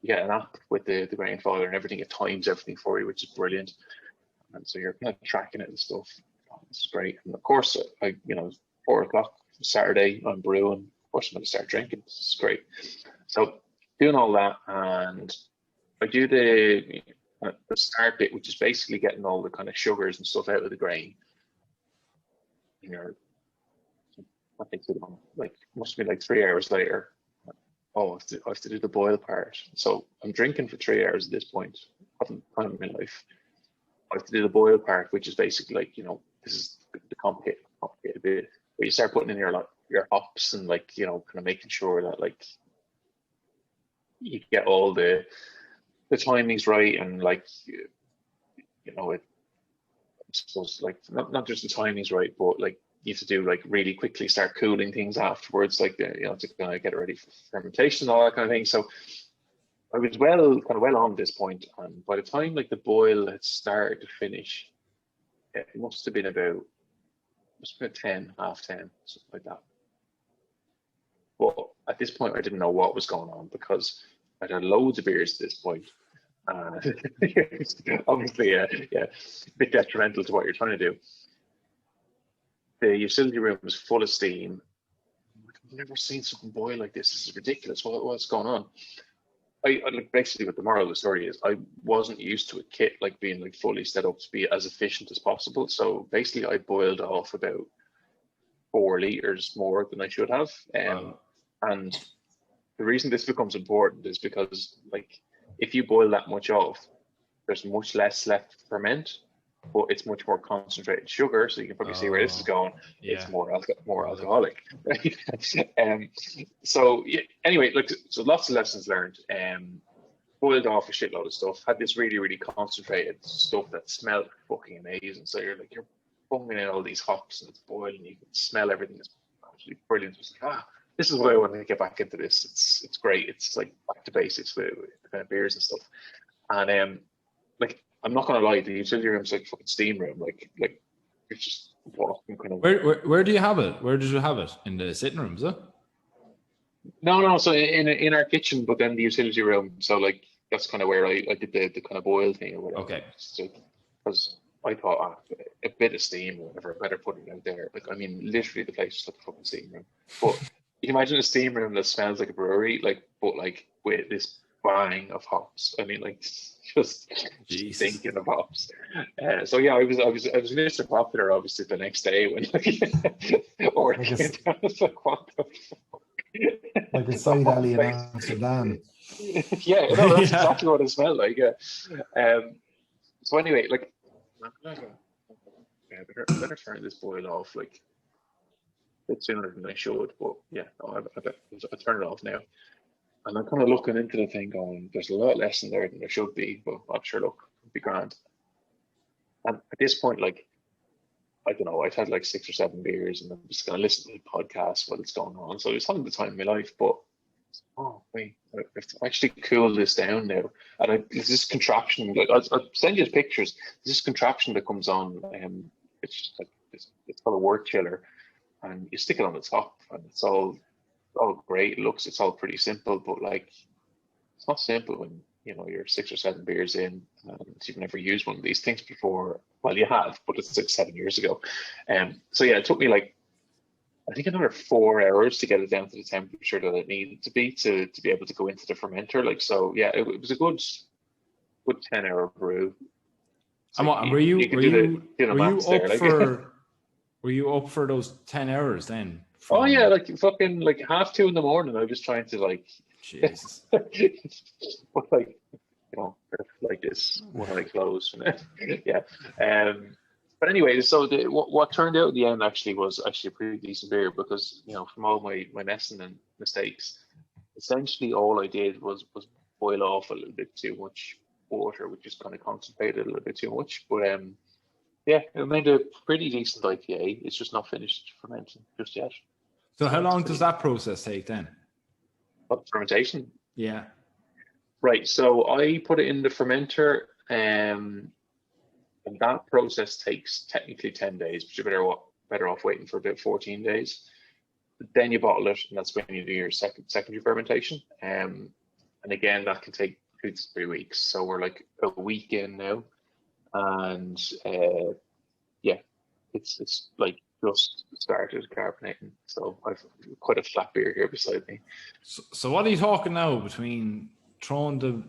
you get an app with the Grainfather and everything. It times everything for you, which is brilliant. And so you're kind of tracking it and stuff. This is great. And of course, 4 o'clock Saturday, I'm brewing. Of course, I'm going to start drinking. This is great. So doing all that, and I do the start bit, which is basically getting all the kind of sugars and stuff out of the grain. I think must be 3 hours later. Oh, I have to do the boil part. So I'm drinking for 3 hours at this point. I haven't time in my life. I have to do the boil part, which is basically this is the complicated bit where you start putting in your hops and kind of making sure that you get all the timings right, and it, I suppose not just the timings right, but you have to do really quickly start cooling things afterwards, to kind of get it ready for fermentation and all that kind of thing. So I was well on this point, and by the time the boil had started to finish, it must have been about 10, half 10, something like that. But at this point, I didn't know what was going on because I'd had loads of beers at this point. Obviously, a bit detrimental to what you're trying to do. The utility room was full of steam. I've never seen something boil like this. This is ridiculous. What's going on? I basically, what the moral of the story is, I wasn't used to a kit being fully set up to be as efficient as possible. So basically, I boiled off about 4 liters more than I should have. And the reason this becomes important is because if you boil that much off, there's much less left to ferment, but it's much more concentrated sugar. So you can probably see where this is going. Yeah. It's more alcoholic. So anyway, so lots of lessons learned. Boiled off a shitload of stuff. Had this really, really concentrated stuff that smelled fucking amazing. So you're bunging in all these hops and it's boiling. You can smell everything. It's absolutely brilliant. It's this is why I want to get back into this. It's great. It's like back to basics with kind of beers and stuff. And like I'm not gonna lie, the utility room's like fucking steam room. Like it's just walking kind of. Where do you have it? Where did you have it? In the sitting room, is it? No. So in our kitchen, but then the utility room. So like that's kind of where I did the kind of boil thing or whatever. Okay. So because I thought a bit of steam or whatever, better put it out there. Like I mean, literally the place is like a fucking steam room. But you can imagine a steam room that smells like a brewery, like but like with this bang of hops. I mean, like just thinking of hops. So yeah, I was Mr. Popular obviously the next day when or like I was like, what the fuck? Like a side alley in Amsterdam. Yeah, no, that's exactly what it smelled like. Yeah. So anyway, like, I better turn this boil off like a bit sooner than I should. But yeah, no, I turn it off now. And I'm kind of looking into the thing going, there's a lot less in there than there should be, but I'm sure, look, it'll be grand. And at this point, like, I don't know, I've had like 6 or 7 beers and I'm just going to listen to the podcast while it's going on. So it's having the time of my life, but oh, wait, I have to actually cool this down now. And there's this contraption, like, I'll send you pictures. There's this contraption that comes on, it's just like, it's called a wort chiller. And you stick it on the top and it's all great. It's all pretty simple, but like it's not simple when you're 6 or 7 beers in and you've never used one of these things before. Well, you have, but it's like 7 years ago. So yeah, it took me like I think another 4 hours to get it down to the temperature that it needed to be able to go into the fermenter. Like so, yeah, it was a good 10-hour brew. So were you up for those 10 hours then? Oh yeah, like fucking like 2:30 in the morning. I was trying to like, Jesus, but like like this when I close. Yeah. But anyway, so what turned out at the end actually was actually a pretty decent beer because from all my messing and mistakes, essentially all I did was boil off a little bit too much water, which is kind of concentrated a little bit too much. But yeah, it made a pretty decent IPA. It's just not finished fermenting just yet. So how long does that process take then? What, fermentation? Yeah. Right. So I put it in the fermenter, and that process takes technically 10 days, but you're better off waiting for about 14 days. But then you bottle it, and that's when you do your secondary fermentation. And again, that can take 2 to 3 weeks. So we're like a week in now, and yeah, it's like just started carbonating. So I've quite a flat beer here beside me. So what are you talking now between throwing the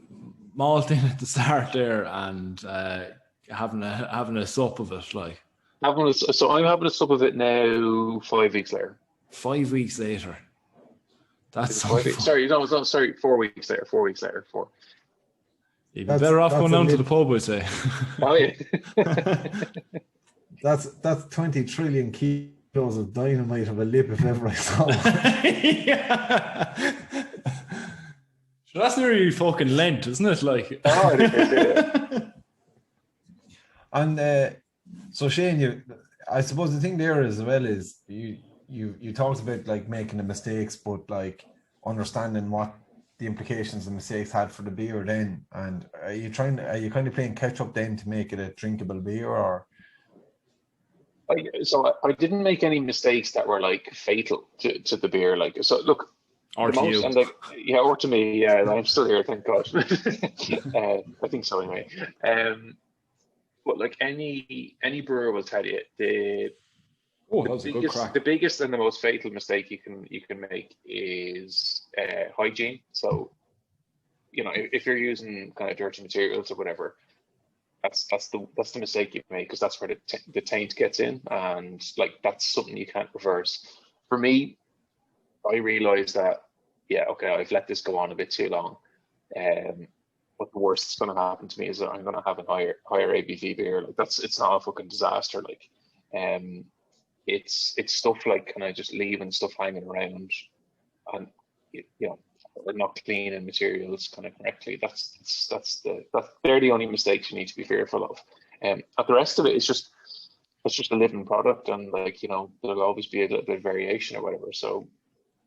malt in at the start there and having a sup of it, like? So I'm having a sup of it now 5 weeks later. 5 weeks later. That's so 4 weeks later. 4 weeks later. You'd be better off going down to the pub, I'd say. Oh yeah. That's 20 trillion kilos of dynamite of a lip if ever I saw one. Yeah. So that's nearly fucking Lent, isn't it? Like. Oh, it is, yeah. And so Shane, I suppose the thing there as well is you talked about like making the mistakes, but like understanding what the implications the mistakes had for the beer then. And are you kind of playing catch up then to make it a drinkable beer, or? So I didn't make any mistakes that were like fatal to the beer. Like, so look, or to you. And like, yeah, or to me. Yeah, I'm still here, thank God. I think so anyway. But like any brewer will tell you, the biggest and the most fatal mistake you can make is hygiene. So, if you're using kind of dirty materials or whatever, that's the mistake you make, because that's where the taint gets in, and like that's something you can't reverse. For me, I realized that I've let this go on a bit too long. But the worst that's going to happen to me is that I'm going to have a higher ABV beer. Like it's not a fucking disaster. Like, it's stuff like kind of just leaving stuff hanging around, and or not cleaning materials kind of correctly. They're the only mistakes you need to be fearful of. And the rest of it is just a living product, and like there'll always be a little bit of variation or whatever. So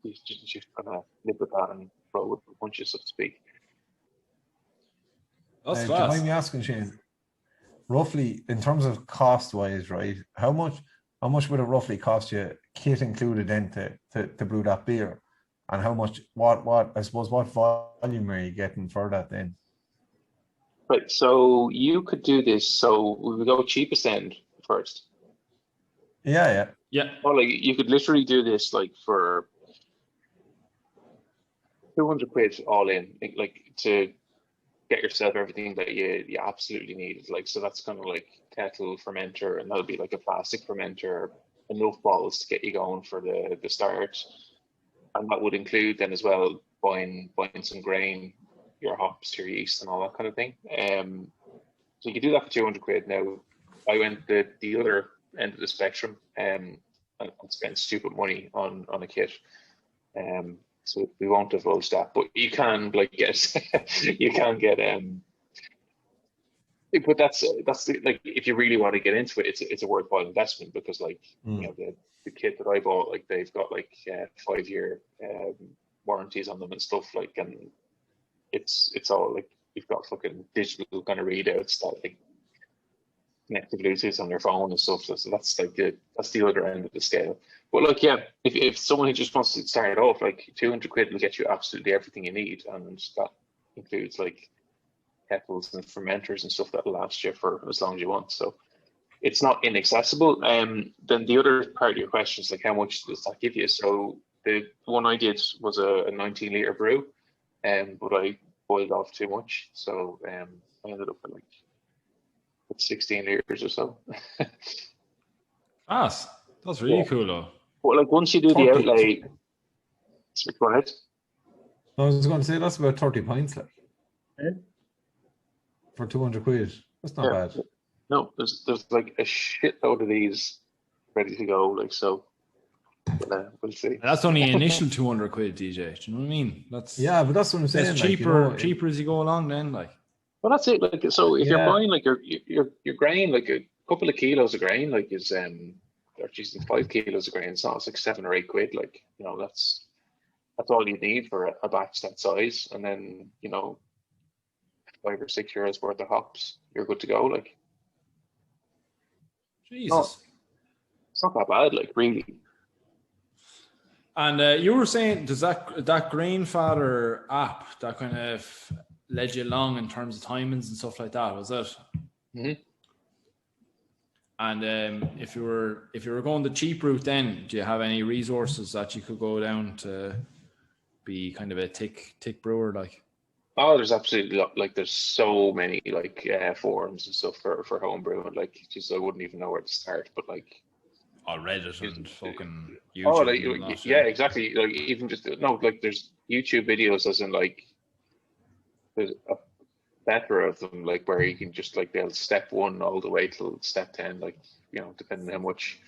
just kind of live with that and roll with the punches, so to speak. That's do you mind me asking, Shane? Roughly, in terms of cost-wise, right? How much would it roughly cost you, kit included, then to brew that beer, and how much? What I suppose, what volume are you getting for that then? Right. So you could do this. So we would go cheapest end first. Yeah. Well, like you could literally do this like for 200 quid all in, like to get yourself everything that you absolutely need. Like, so that's kind of like kettle, fermenter, and that'll be like a plastic fermenter, enough bottles to get you going for the start. And that would include then as well buying some grain, your hops, your yeast, and all that kind of thing. So you could do that for 200 quid. Now, I went the other end of the spectrum and spent stupid money on a kit. So we won't divulge that, but you can like get you can get but that's like if you really want to get into it, it's a worthwhile investment, because like you know the kit that I bought, like they've got like 5-year warranties on them and stuff, like, and it's all like you've got fucking digital kind of readouts that like connect to Bluetooth on your phone and stuff. So that's like that's the other end of the scale. But like, yeah, if someone who just wants to start off, like 200 quid will get you absolutely everything you need, and that includes like kettles and fermenters and stuff that'll last you for as long as you want. So it's not inaccessible. Then the other part of your question is like, how much does that give you? So the one I did was a 19-liter brew, but I boiled off too much, so I ended up with like 16 liters or so. Class. That's really cool though. But like once you do the outlay, go ahead. I was going to say that's about 30 pints, like, for 200 quid. That's not bad. No, there's like a shit load of these ready to go, like, so we'll see. And that's only initial 200 quid, DJ. Do you know what I mean? That's but that's what I'm saying. It's cheaper, cheaper as you go along. Then, like, well, that's it. Like, so if you're buying like your grain, like a couple of kilos of grain, like is or geez, 5 kilos of grain, it's like 7 or 8 quid. Like, you know, that's all you need for a batch that size, and then, you know, 5 or 6 euros worth of hops, you're good to go. Like, Jesus, it's not that bad, like, really. And you were saying, does that Grainfather app that kind of led you along in terms of timings and stuff like that? Was it? Mm-hmm. And if you were going the cheap route, then do you have any resources that you could go down to be kind of a tick brewer, like? Oh, there's absolutely, like, there's so many like forums and stuff for home brewing. Like, just I wouldn't even know where to start. But like, Reddit and fucking YouTube. Oh, like, yeah, exactly. Like, even just like there's YouTube videos, as in like there's a plethora of them, like where you can just like they'll step 1 all the way till step 10, like, you know, depending on how much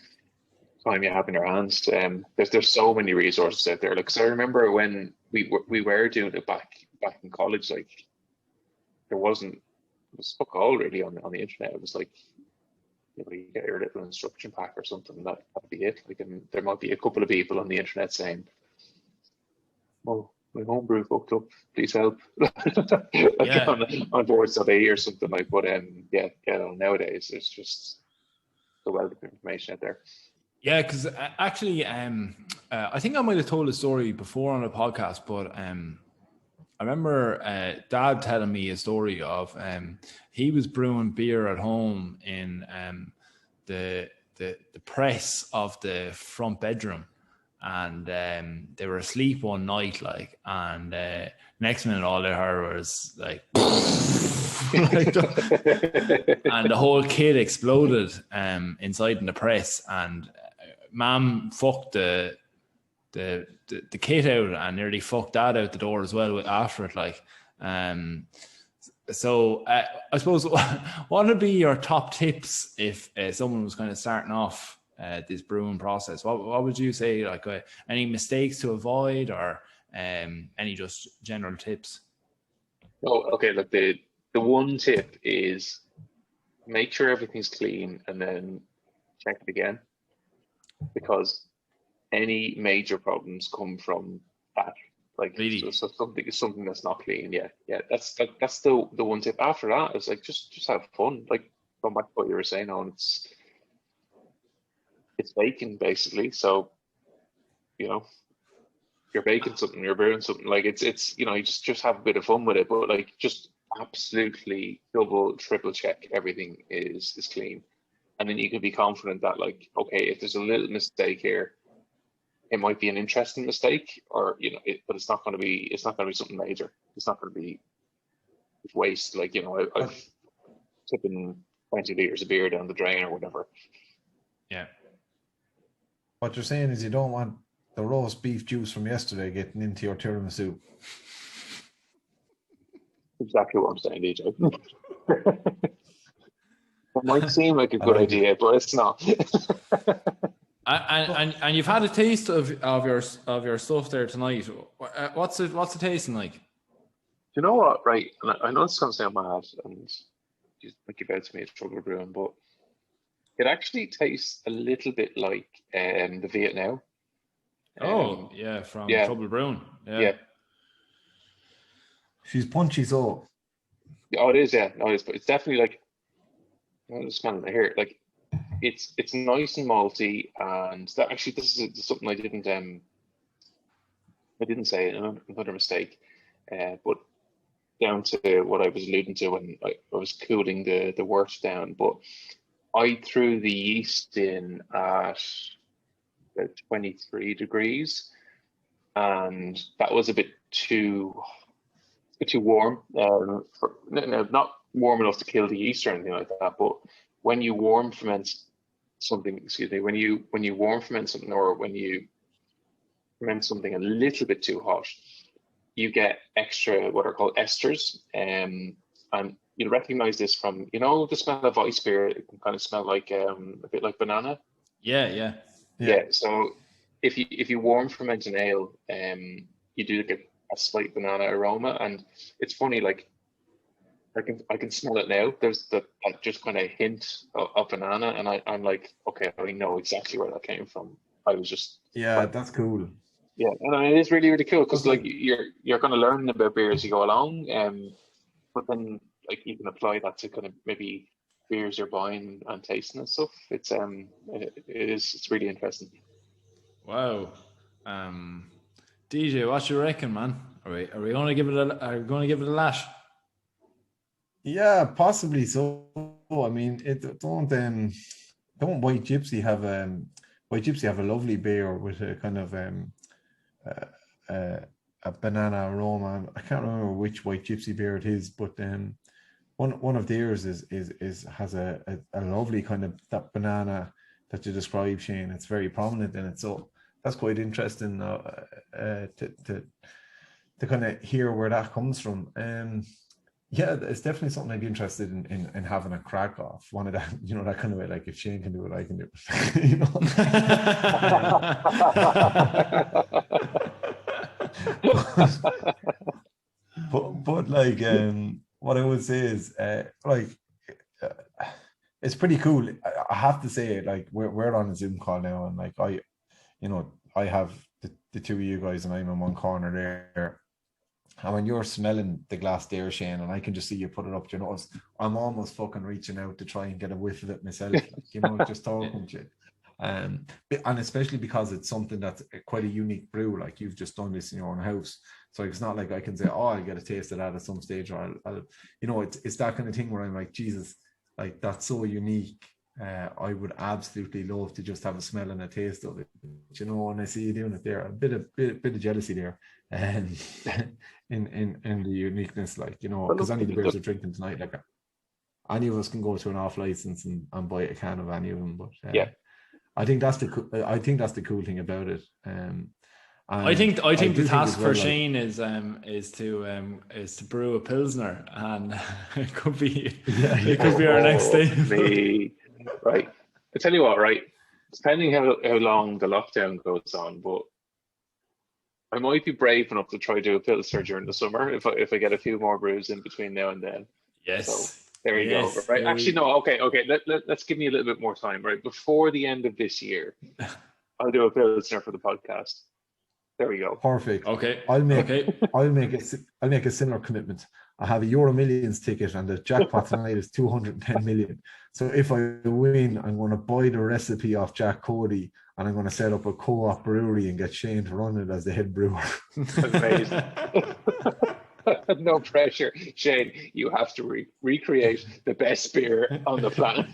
time you have in your hands. There's so many resources out there. Like, cause I remember when we were doing it back in college, like it was fuck all really on the internet. It was like, you know, you get your little instruction pack or something, that'd be it. Like, and there might be a couple of people on the internet saying, "Oh, my homebrew fucked up, please help." Like on boards.ie or something like. But nowadays there's just the wealth of information out there. Yeah, because actually, I think I might have told a story before on a podcast, but I remember Dad telling me a story of he was brewing beer at home in the press of the front bedroom, and they were asleep one night, like, and next minute all they heard was like, and the whole kit exploded inside in the press, and Mom fucked the kit out and nearly fucked Dad out the door as well after it, like. So I suppose what would be your top tips if someone was kind of starting off this brewing process? What would you say, like, any mistakes to avoid, or any just general tips? Oh, okay. Look, the one tip is make sure everything's clean and then check it again, because any major problems come from that. Like, Really? so something that's not clean. Yeah. That's the one tip. After that, it's like just have fun. Like, going back to what you were saying, on it's baking basically. So, you're baking something, you're brewing something. Like, it's you just have a bit of fun with it, but like just absolutely double, triple check everything is clean, and then you can be confident that, like, okay, if there's a little mistake here, it might be an interesting mistake, or but it's not going to be something major. It's not going to be waste. Like, I've tipping 20 liters of beer down the drain or whatever. Yeah. What you're saying is you don't want the roast beef juice from yesterday getting into your tiramisu. Exactly what I'm saying, DJ. It might seem like a good like idea, but it's not. And you've had a taste of your stuff there tonight. What's it tasting like? You know what? Right, and I know it's going to sound mad, and you think about to me it's Trouble Brewing, but it actually tastes a little bit like the Vietnam. From Trouble Brewing. Yeah. She's punchy, so. Oh, it is. Yeah, no, it is. But it's definitely like, I'm just smelling it here. Like, it's nice and malty, and that actually, this is something I didn't say. Another mistake, but down to what I was alluding to when I was cooling the wort down. But I threw the yeast in at about 23 degrees, and that was a bit too warm. Not warm enough to kill the yeast or anything like that. But when you warm ferment something, when you warm ferment something, or when you ferment something a little bit too hot, you get extra what are called esters, and you'll recognize this from the smell of ice beer. It can kind of smell like a bit like banana. Yeah. So if you warm ferment an ale, you do get a slight banana aroma, and it's funny. Like, I can smell it now. There's that just kind of hint of banana, and I'm like, okay, I know exactly where that came from. I was just that's cool. Yeah, and it is really, really cool because like you're kind of learning about beer as you go along, but then like you can apply that to kind of maybe beers you're buying and tasting and stuff. It's it's really interesting. Wow, DJ, what you reckon, man? Are we going to give it a lash? Yeah, possibly so. I mean, don't White Gypsy have a lovely beer with a kind of a banana aroma. I can't remember which White Gypsy beer it is, but one of theirs has a lovely kind of that banana that you described, Shane. It's very prominent in it, so that's quite interesting to kind of hear where that comes from. Yeah, it's definitely something I'd be interested in having a crack off. One of that, that kind of way, like if Shane can do it, I can do it. but like what I would say is it's pretty cool. I have to say, like we're on a Zoom call now, and like I have the two of you guys, and I'm in one corner there. And when you're smelling the glass there, Shane, and I can just see you put it up to your nose, I'm almost fucking reaching out to try and get a whiff of it myself, just talking to you. And especially because it's something that's quite a unique brew, like you've just done this in your own house. So it's not like I can say, oh, I'll get a taste of that at some stage, or I'll it's that kind of thing where I'm like, Jesus, like that's so unique. I would absolutely love to just have a smell and a taste of it, and I see you doing it there. A bit of jealousy there, and in the uniqueness, like because any of the beers we're drinking tonight, like any of us can go to an off license and buy a can of any of them. But I think that's the cool thing about it. I think the task for Shane is to brew a Pilsner, and it could be our next day. Right. I tell you what, right? Depending how long the lockdown goes on, but I might be brave enough to try to do a Pilsner during the summer if I get a few more brews in between now and then. Yes. So there you go. Right. Actually, no. Okay. Let's give me a little bit more time. Right before the end of this year, I'll do a Pilsner for the podcast. There we go. Perfect. Okay. I'll make a similar commitment. I have a Euro Millions ticket, and the jackpot tonight is 210 million. So if I win, I'm going to buy the recipe off Jack Cody, and I'm going to set up a co-op brewery and get Shane to run it as the head brewer. Amazing. No pressure, Shane. You have to recreate the best beer on the planet.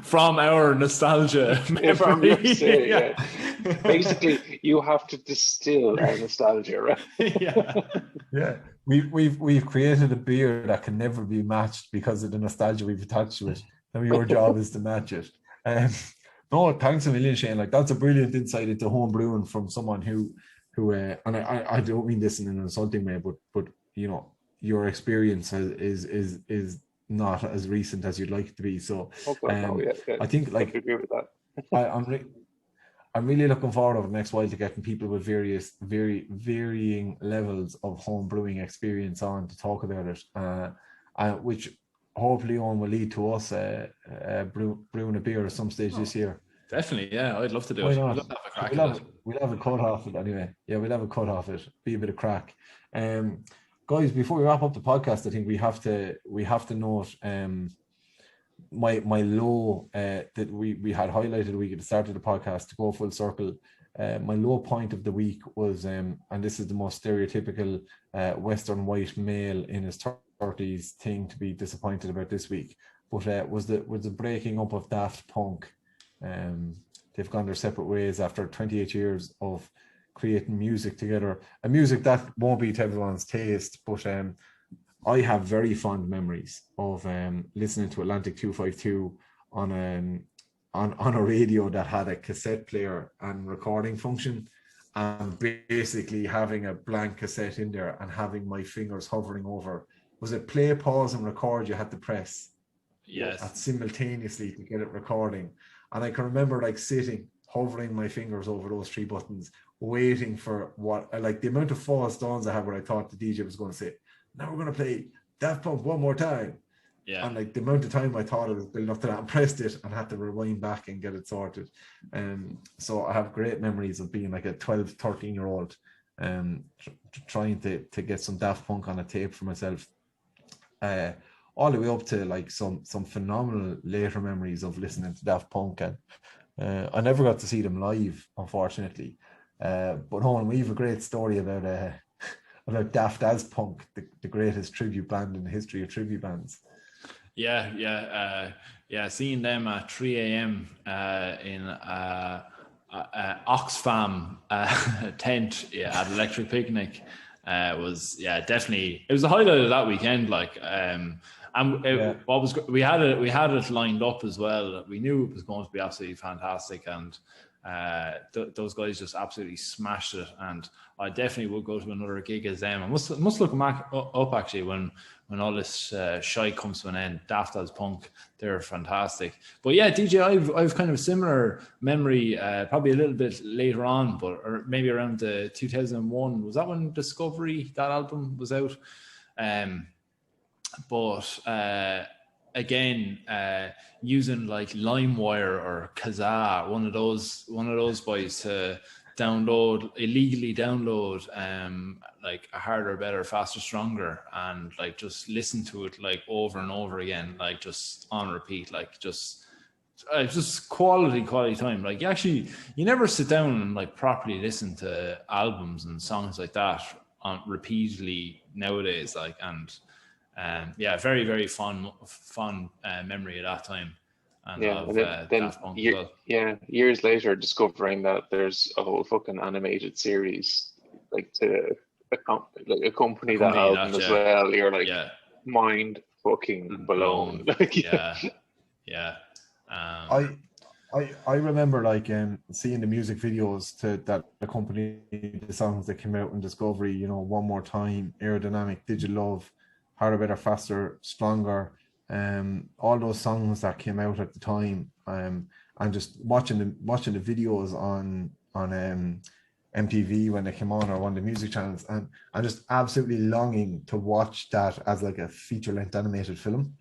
From our nostalgia. From your basically, you have to distill our nostalgia, right? Yeah. We've created a beer that can never be matched because of the nostalgia we've attached to it. And your job is to match it. No, thanks a million, Shane. Like, that's a brilliant insight into home brewing from someone who and I don't mean this in an insulting way, but you know, your experience is not as recent as you'd like it to be. So I think, like, agree with that. I'm really looking forward over the next while to getting people with varying levels of home brewing experience on to talk about it, which hopefully on will lead to us brewing a beer at some stage this year. Definitely, yeah. I'd love to do it. We'll have a cut off it anyway. Yeah, we'll have a cut off it. Be a bit of crack. Guys, before we wrap up the podcast, I think we have to note my low that we had highlighted a week at the start of the podcast to go full circle. My low point of the week was, and this is the most stereotypical Western white male in his 30s thing to be disappointed about this week, but was the breaking up of Daft Punk. They've gone their separate ways after 28 years of creating music together, a music that won't be to everyone's taste, but I have very fond memories of listening to Atlantic 252 on a radio that had a cassette player and recording function, and basically having a blank cassette in there and having my fingers hovering over. Was it play, pause, and record? You had to press simultaneously to get it recording. And I can remember, like, sitting, hovering my fingers over those three buttons, waiting for the amount of false dawns I had where I thought the DJ was going to say, now we're going to play Daft Punk one more time. Yeah. And, like, the amount of time I thought it was building up to that, and pressed it and had to rewind back and get it sorted. So I have great memories of being like a 12, 13-year-old trying to get some Daft Punk on a tape for myself. All the way up to, like, some phenomenal later memories of listening to Daft Punk, and I never got to see them live, unfortunately. But Owen, we have a great story about Daft as Punk, the greatest tribute band in the history of tribute bands. Seeing them at 3 a.m. In Oxfam tent at Electric Picnic was definitely, it was the highlight of that weekend. Like, we had it lined up as well. We knew it was going to be absolutely fantastic, and those guys just absolutely smashed it. And I definitely would go to another gig as them. I must look back up actually when all this shite comes to an end. Daft as Punk, they're fantastic. But yeah, DJ, I've kind of a similar memory, probably a little bit later on, or maybe around 2001. Was that when Discovery, that album, was out? But again, using like LimeWire or Kazaa, one of those boys to illegally download like a harder, better, faster, stronger, and like just listen to it like over and over again, like just on repeat, like just quality time. Like, you never sit down and like properly listen to albums and songs like that repeatedly nowadays, like, and very, very fun memory at that time. And then years later, discovering that there's a whole fucking animated series, like, to accompany that album as well. You're like, mind fucking blown. I remember, like, seeing the music videos that accompany the songs that came out in Discovery. You know, One More Time, Aerodynamic, Did You Love, Harder, Better, Faster, Stronger, all those songs that came out at the time, and just watching the videos on MTV when they came on, or one of the music channels, and I'm just absolutely longing to watch that as like a feature-length animated film.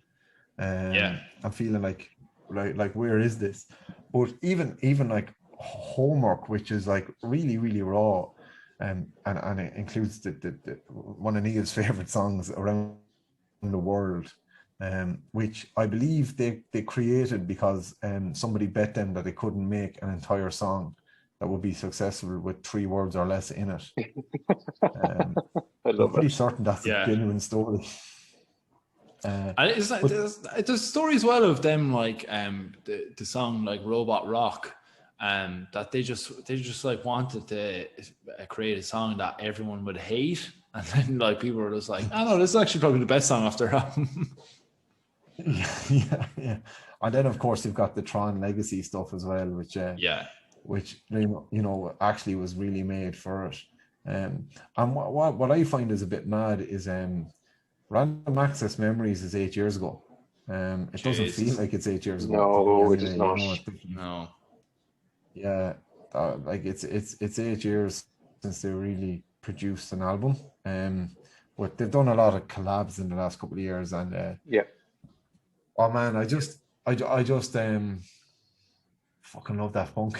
I'm feeling like like where is this? But even like Homework, which is like really, really raw, and it includes the one of Neil's favorite songs around the world, which I believe they created because somebody bet them that they couldn't make an entire song that would be successful with 3 words or less in it. I love I'm pretty it. certain that's a genuine story. And it's like there's stories as well of them, like the song like Robot Rock, that they just like wanted to create a song that everyone would hate, and then like people were just like, oh no, this is actually probably the best song off their album. Yeah. And then of course you've got the Tron Legacy stuff as well, which actually was really made for it. And what I find is a bit mad is Random Access Memories is 8 years ago. It doesn't feel like it's 8 years ago. No, it is not. No. Yeah, like it's 8 years since they really produced an album. But they've done a lot of collabs in the last couple of years, and oh man, I just fucking love Daft Punk.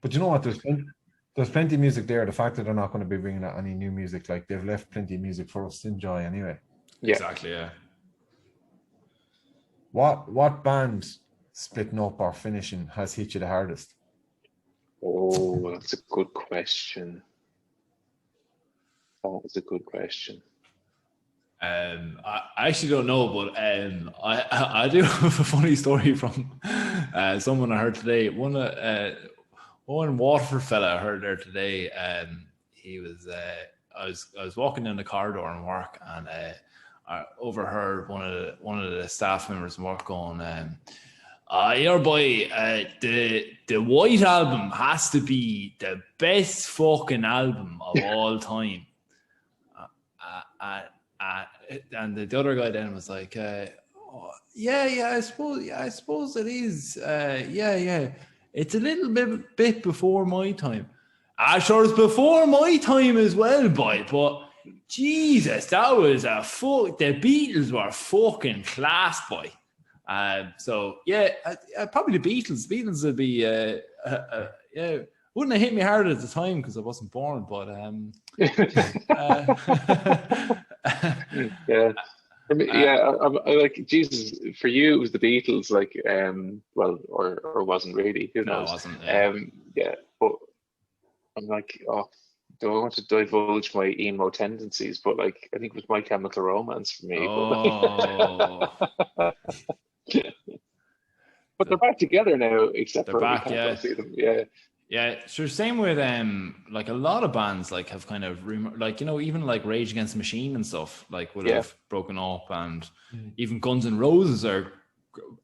But you know what? There's plenty of music there. The fact that they're not going to be bringing out any new music, like they've left plenty of music for us to enjoy anyway. Yeah. Exactly. Yeah. What band splitting up or finishing has hit you the hardest? Oh, that's a good question. That is a good question. I actually don't know, but I do have a funny story from someone I heard today. One Waterford fella I heard there today. He was I was walking down the corridor in work, and I overheard one of the staff members in work going, "Your boy, the White Album has to be the best fucking album of all time." And the other guy then was like, I suppose it is. It's a little bit before my time. Sure, it's before my time as well, boy. But Jesus, that was the Beatles were fucking class, boy. So yeah, probably the Beatles. Beatles would be wouldn't have hit me hard at the time because I wasn't born, but yeah. For me, I like Jesus. For you, it was the Beatles, like, or wasn't really. Who knows? No, it wasn't. But I'm like, do I want to divulge my emo tendencies? But like, I think it was My Chemical Romance for me. Oh. But they're back together now, except they're for back, we can't go see them. Yeah. Yeah, sure. Same with like a lot of bands like have kind of like, you know, even like Rage Against the Machine and stuff like would have broken up, and even Guns N' Roses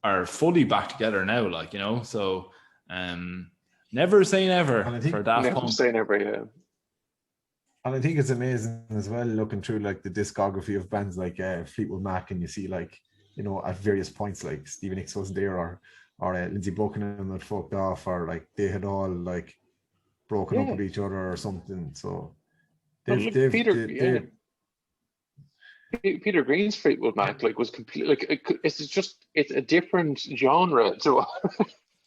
are fully back together now, like, you know. So never say never for Daft Punk. Never say never, yeah. And I think it's amazing as well looking through like the discography of bands like Fleetwood Mac, and you see like, you know, at various points like Stevie Nicks wasn't there, or Lindsey Buckingham had fucked off, or like they had all like broken up with each other or something. So Peter Green's Fleetwood Mac like was completely like it's a different genre. So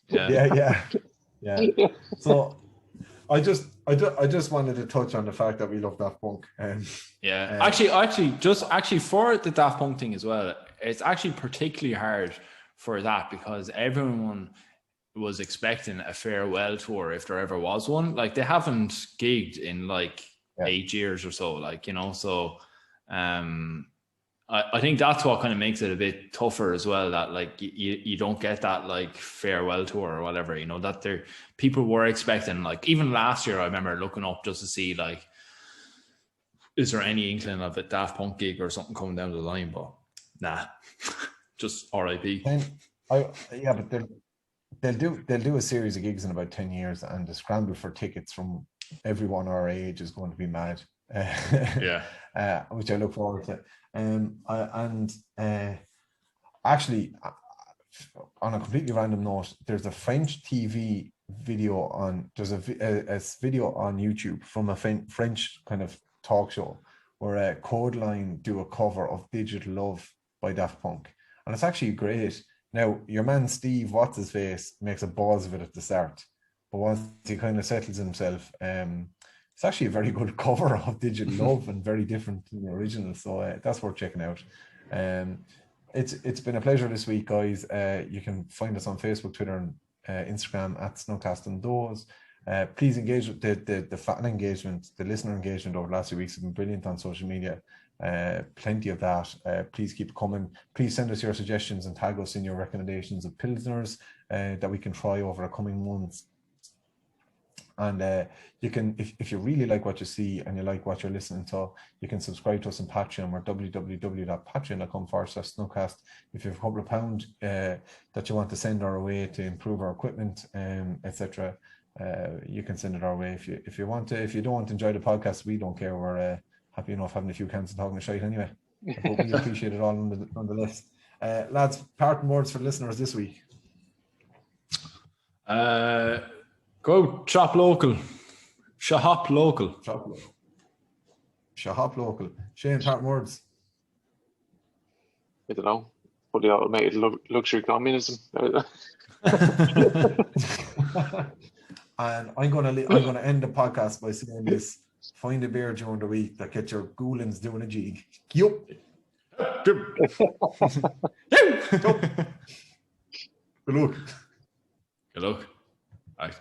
yeah. So I just wanted to touch on the fact that we love Daft Punk. Actually, for the Daft Punk thing as well, it's actually particularly hard for that because everyone was expecting a farewell tour if there ever was one. Like, they haven't gigged in like 8 years or so, like, you know. So I think that's what kind of makes it a bit tougher as well, that like you don't get that like farewell tour or whatever, you know, that people were expecting. Like, even last year I remember looking up just to see like, is there any inkling of a Daft Punk gig or something coming down the line, but nah. Just RIP. But they'll do a series of gigs in about 10 years, and the scramble for tickets from everyone our age is going to be mad. Which I look forward to. Actually, on a completely random note, there's a French TV video there's a video on YouTube from a French kind of talk show where Codeline do a cover of Digital Love by Daft Punk. And it's actually great. Now, your man Steve, what's his face, makes a balls of it at the start, but once he kind of settles himself, it's actually a very good cover of Digital Love and very different from the original. So that's worth checking out. It's been a pleasure this week, guys. You can find us on Facebook, Twitter, and Instagram at Snugcast and those. Please engage with the fan engagement, the listener engagement over the last few weeks have been brilliant on social media. Plenty of that. Please keep coming. Please send us your suggestions and tag us in your recommendations of Pilsners that we can try over the coming months. And you can, if you really like what you see and you like what you're listening to, you can subscribe to us on Patreon. We're www.patreon.com/Snugcast. If you have a couple of pounds that you want to send our way to improve our equipment, etc., you can send it our way. If you want to. If you don't want to enjoy the podcast, we don't care. We're happy enough having a few cans and talking shite anyway. But we appreciate it all on the list. Lads, parting words for listeners this week. Go shop local. Shop local. Shop local. Shane, parting words. I don't know. Fully automated luxury communism. And I'm gonna end the podcast by saying this: find a beer during the week that gets your goolins doing a jig. Yup. Good luck. Good luck. Right.